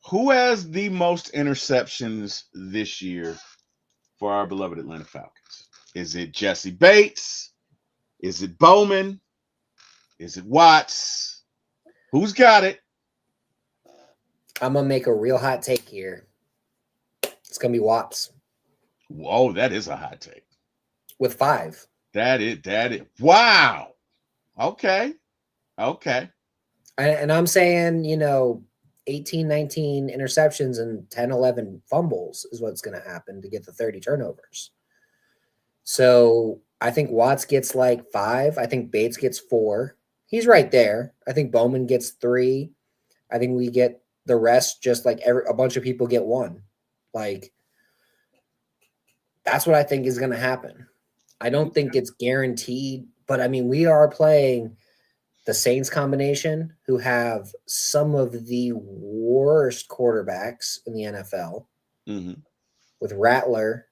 Who has the most interceptions this year for our beloved Atlanta Falcons? Is it Jesse Bates? Is it Bowman? Is it Watts? Who's got it? I'm going to make a real hot take here. It's going to be Watts. Whoa, that is a hot take. With 5. That is. Wow. Okay. And I'm saying, 18, 19 interceptions and 10, 11 fumbles is what's going to happen to get the 30 turnovers. So I think Watts gets like 5. I think Bates gets 4. He's right there. I think Bowman gets 3. I think we get the rest, just like a bunch of people get 1. Like, that's what I think is going to happen. I don't think it's guaranteed, but I mean, we are playing the Saints combination, who have some of the worst quarterbacks in the NFL, with Rattler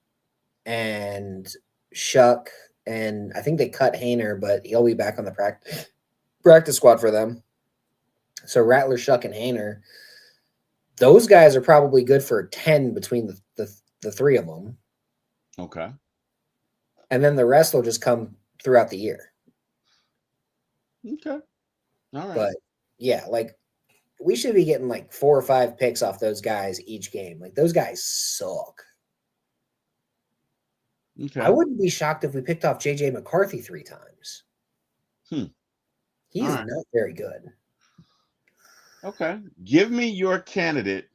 and Shuck, and I think they cut Haener, but he'll be back on the practice squad for them. So Rattler, Shuck, and Haener, those guys are probably good for 10 between the 3 of them. Okay. And then the rest will just come throughout the year. Okay. All right. But yeah, like, we should be getting like 4 or 5 picks off those guys each game. Like, those guys suck. Okay. I wouldn't be shocked if we picked off JJ McCarthy 3 times. He's not very good. Okay. Give me your candidate.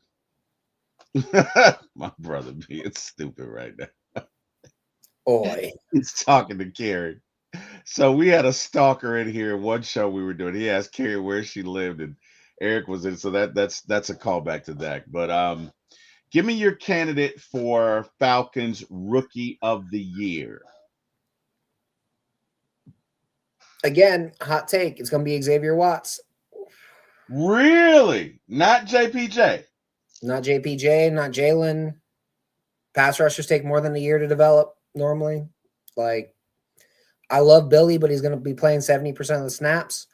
My brother being stupid right now. Boy. He's talking to Carrie. So we had a stalker in here. One show we were doing, he asked Carrie where she lived, and Eric was in. So that's a callback to that. But give me your candidate for Falcons Rookie of the Year. Again, hot take. It's going to be Xavier Watts. Really? Not JPJ? Not JPJ, not Jalen. Pass rushers take more than a year to develop normally. Like, I love Billy, but he's going to be playing 70% of the snaps.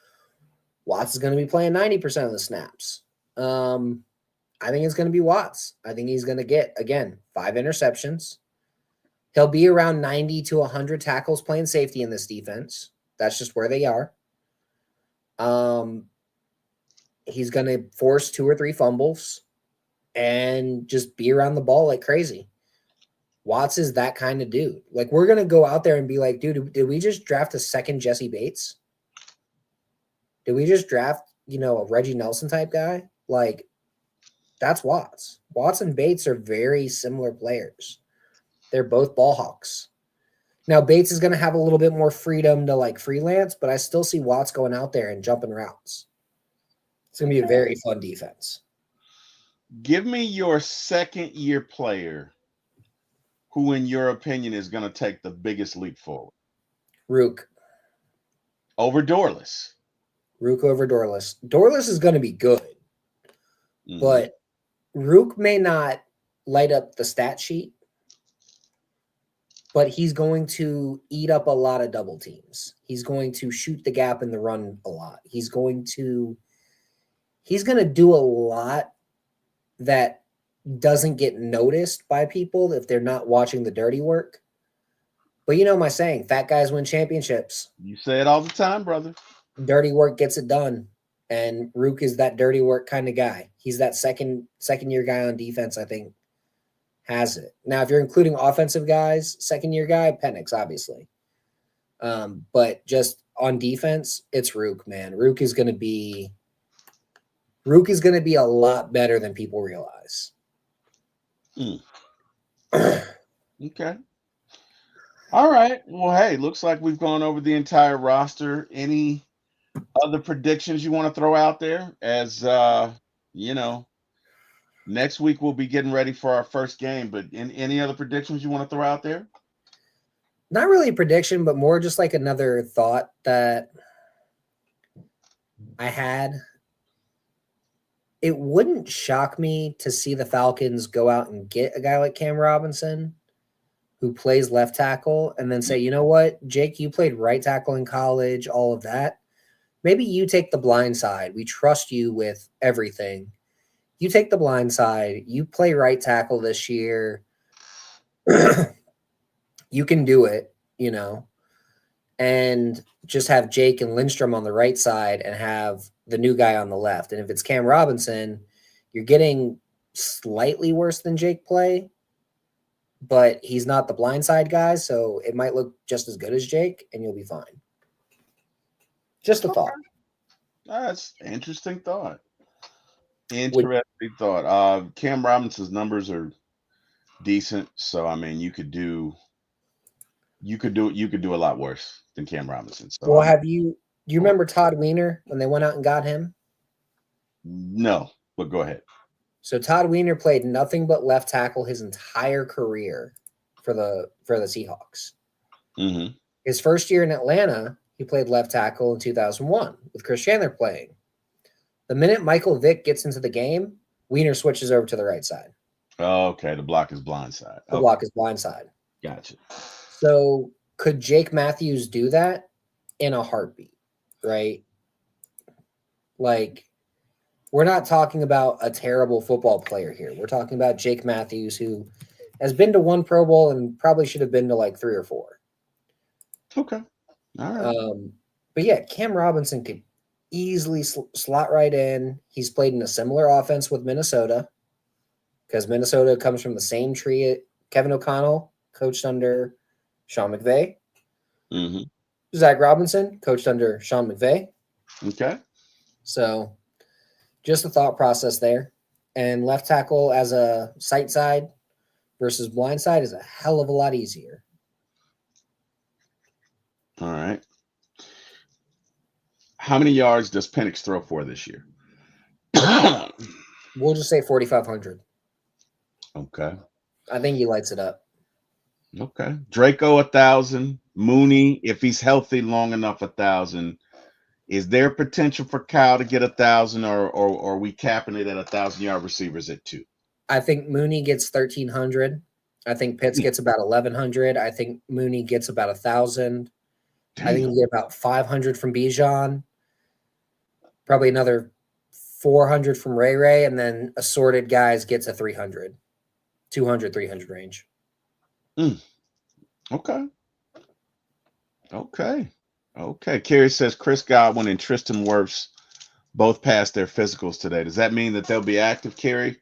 Watts is going to be playing 90% of the snaps. I think it's going to be Watts. I think he's going to get, again, 5 interceptions. He'll be around 90 to 100 tackles playing safety in this defense. That's just where they are. He's going to force 2 or 3 fumbles and just be around the ball like crazy. Watts is that kind of dude. Like, we're going to go out there and be like, dude, did we just draft a second Jesse Bates? Did we just draft, a Reggie Nelson type guy? Like, that's Watts. Watts and Bates are very similar players. They're both ball hawks. Now, Bates is going to have a little bit more freedom to, like, freelance, but I still see Watts going out there and jumping routes. It's going to be a very fun defense. Give me your second-year player who, in your opinion, is going to take the biggest leap forward. Rook. Over Dorless. Rook over Dorless. Dorless is going to be good, but Rook may not light up the stat sheet, but he's going to eat up a lot of double teams. He's going to shoot the gap in the run a lot. He's going to do a lot that doesn't get noticed by people if they're not watching the dirty work. But you know my saying, fat guys win championships. You say it all the time, brother. Dirty work gets it done. And Rook is that dirty work kind of guy. He's that second year guy on defense, I think, has it. Now, if you're including offensive guys, second year guy, Penix, obviously. But just on defense, it's Rook, man. Rook is going to be a lot better than people realize. Okay. All right. Well, hey, looks like we've gone over the entire roster. Any other predictions you want to throw out there? As next week we'll be getting ready for our first game, but any other predictions you want to throw out there? Not really a prediction, but more just like another thought that I had. It wouldn't shock me to see the Falcons go out and get a guy like Cam Robinson who plays left tackle and then say, you know what, Jake, you played right tackle in college, all of that. Maybe you take the blind side. We trust you with everything. You take the blind side. You play right tackle this year. You can do it, and just have Jake and Lindstrom on the right side and have the new guy on the left. And if it's Cam Robinson, you're getting slightly worse than Jake play, but he's not the blind side guy, so it might look just as good as Jake, and you'll be fine. Just a thought. That's interesting thought. Interesting thought. Cam Robinson's numbers are decent, so I mean, you could do a lot worse than Cam Robinson. So, well, do you remember Todd Weiner when they went out and got him? No, but go ahead. So Todd Weiner played nothing but left tackle his entire career for the Seahawks. Mm-hmm. His first year in Atlanta, he played left tackle in 2001 with Chris Chandler playing. The minute Michael Vick gets into the game, Weiner switches over to the right side. Oh, okay. The block is blind side. The block is blind side. Gotcha. So could Jake Matthews do that in a heartbeat, right? Like, we're not talking about a terrible football player here. We're talking about Jake Matthews, who has been to 1 Pro Bowl and probably should have been to like 3 or 4. Okay. All right. But yeah, Cam Robinson could easily slot right in. He's played in a similar offense with Minnesota because Minnesota comes from the same tree. Kevin O'Connell coached under Sean McVay. Mm-hmm. Zach Robinson coached under Sean McVay. Okay. So just a thought process there. And left tackle as a sight side versus blind side is a hell of a lot easier. All right. How many yards does Penix throw for this year? We'll just say 4,500. Okay. I think he lights it up. Okay. Draco 1,000. Mooney, if he's healthy long enough, 1,000. Is there potential for Kyle to get 1,000, or are we capping it at 1,000-yard receivers at 2? I think Mooney gets 1,300. I think Pitts gets about 1,100. I think Mooney gets about 1,000. I think Damn. you get about 500 from Bijan. Probably another 400 from Ray, and then assorted guys gets a 300, 200, 300 range. Okay. Kerry says Chris Godwin and Tristan Wirfs both passed their physicals today. Does that mean that they'll be active, Kerry?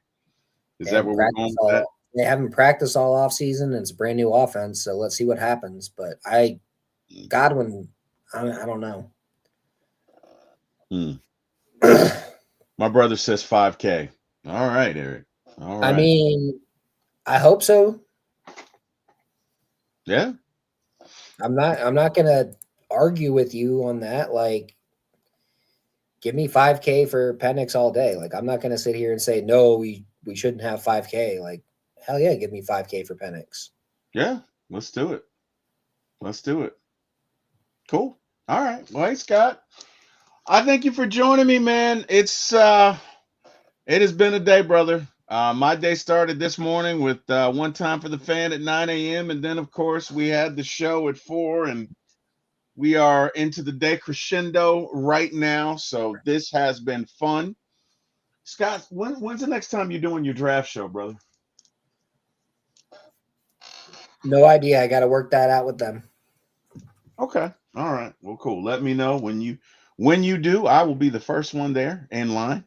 Is that where we're going with that? They haven't practiced all offseason, and it's a brand new offense, so let's see what happens. But Godwin, I don't know. My brother says 5K. All right, Eric. All right. I mean, I hope so. Yeah. I'm not gonna argue with you on that. Like, give me 5K for Penix all day. Like, I'm not gonna sit here and say no, we shouldn't have 5K. Like, hell yeah, give me 5K for Penix. Yeah, let's do it. Cool. All right. Well, hey, Scott, I thank you for joining me, man. It has been a day, brother. My day started this morning with One Time for the Fan at 9 a.m. And then, of course, we had the show at 4, and we are into the day crescendo right now. So this has been fun. Scott, when's the next time you're doing your draft show, brother? No idea. I got to work that out with them. Okay. All right. Well, cool. Let me know when you do. I will be the first one there in line.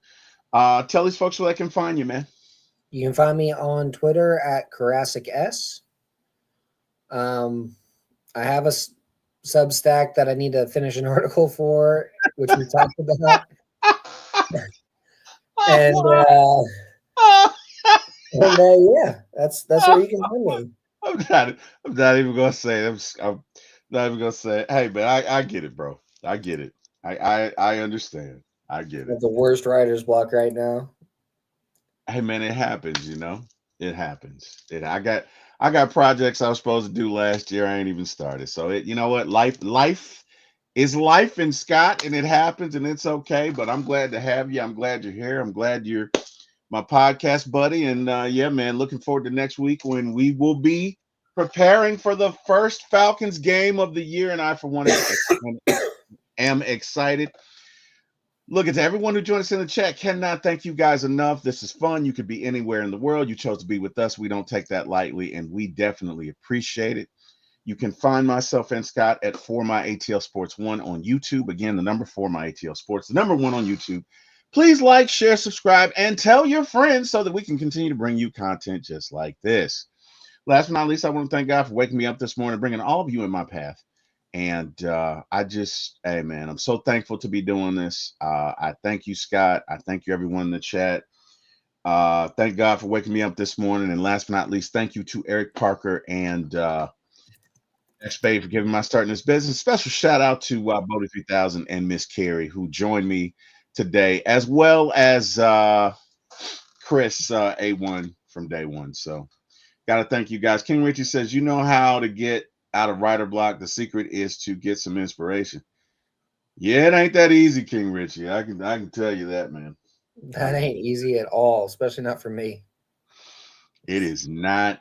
Tell these folks where they can find you, man. You can find me on Twitter at Karasik S. I have a Substack that I need to finish an article for, which we talked about. and yeah, that's where you can find me. I'm not even gonna say it. I'm not even gonna say it. Hey, man, I get it, bro. I get it. I understand. I get it. The worst writer's block right now. Hey, man, it happens. It happens. I got projects I was supposed to do last year. I ain't even started. So you know what? Life is life, and Scott, and it happens, and it's okay. But I'm glad to have you. I'm glad you're here. I'm glad you're my podcast buddy. And yeah, man, looking forward to next week when we will be preparing for the first Falcons game of the year. And I, for one, am excited. Look, to everyone who joined us in the chat, cannot thank you guys enough. This is fun. You could be anywhere in the world. You chose to be with us. We don't take that lightly, and we definitely appreciate it. You can find myself and Scott at For My ATL Sports 1 on YouTube. Again, the number 4 My ATL Sports, the number 1 on YouTube. Please like, share, subscribe, and tell your friends so that we can continue to bring you content just like this. Last but not least, I want to thank God for waking me up this morning, bringing all of you in my path. And hey, man, I'm so thankful to be doing this. I thank you, Scott. I thank you, everyone in the chat. Thank God for waking me up this morning. And last but not least, thank you to Eric Parker and X-Bay for giving my start in this business. Special shout out to Bodie 3000 and Miss Carrie, who joined me today, as well as Chris A1 from day one. So got to thank you guys. King Richie says, you know how to get out of writer block. The secret is to get some inspiration. Yeah, it ain't that easy, King Richie. I can tell you that, man. That ain't easy at all, especially not for me. It is not.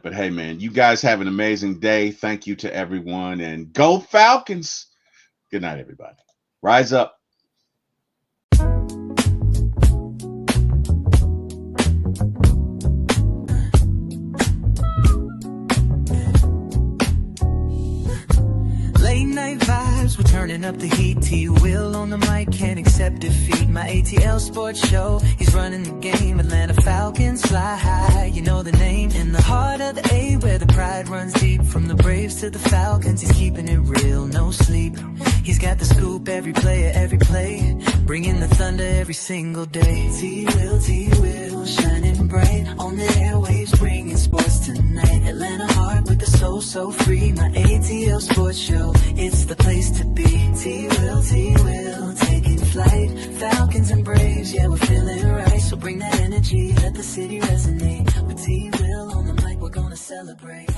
But hey, man, you guys have an amazing day. Thank you to everyone, and go Falcons. Good night, everybody. Rise up. We're turning up the heat. T-Will on the mic, can't accept defeat. My ATL sports show, he's running the game. Atlanta Falcons fly high, you know the name. In the heart of the A, where the pride runs deep. From the Braves to the Falcons, he's keeping it real, no sleep. He's got the scoop, every player, every play. Bringing the thunder every single day. T-Will, shining bright on the airwaves, bringing sports tonight. Atlanta heart with the soul so free. My ATL sports show, it's the place to be. T-Will, taking flight. Falcons and Braves, yeah, we're feeling right. So bring that energy, let the city resonate. With T-Will on the mic, we're gonna celebrate.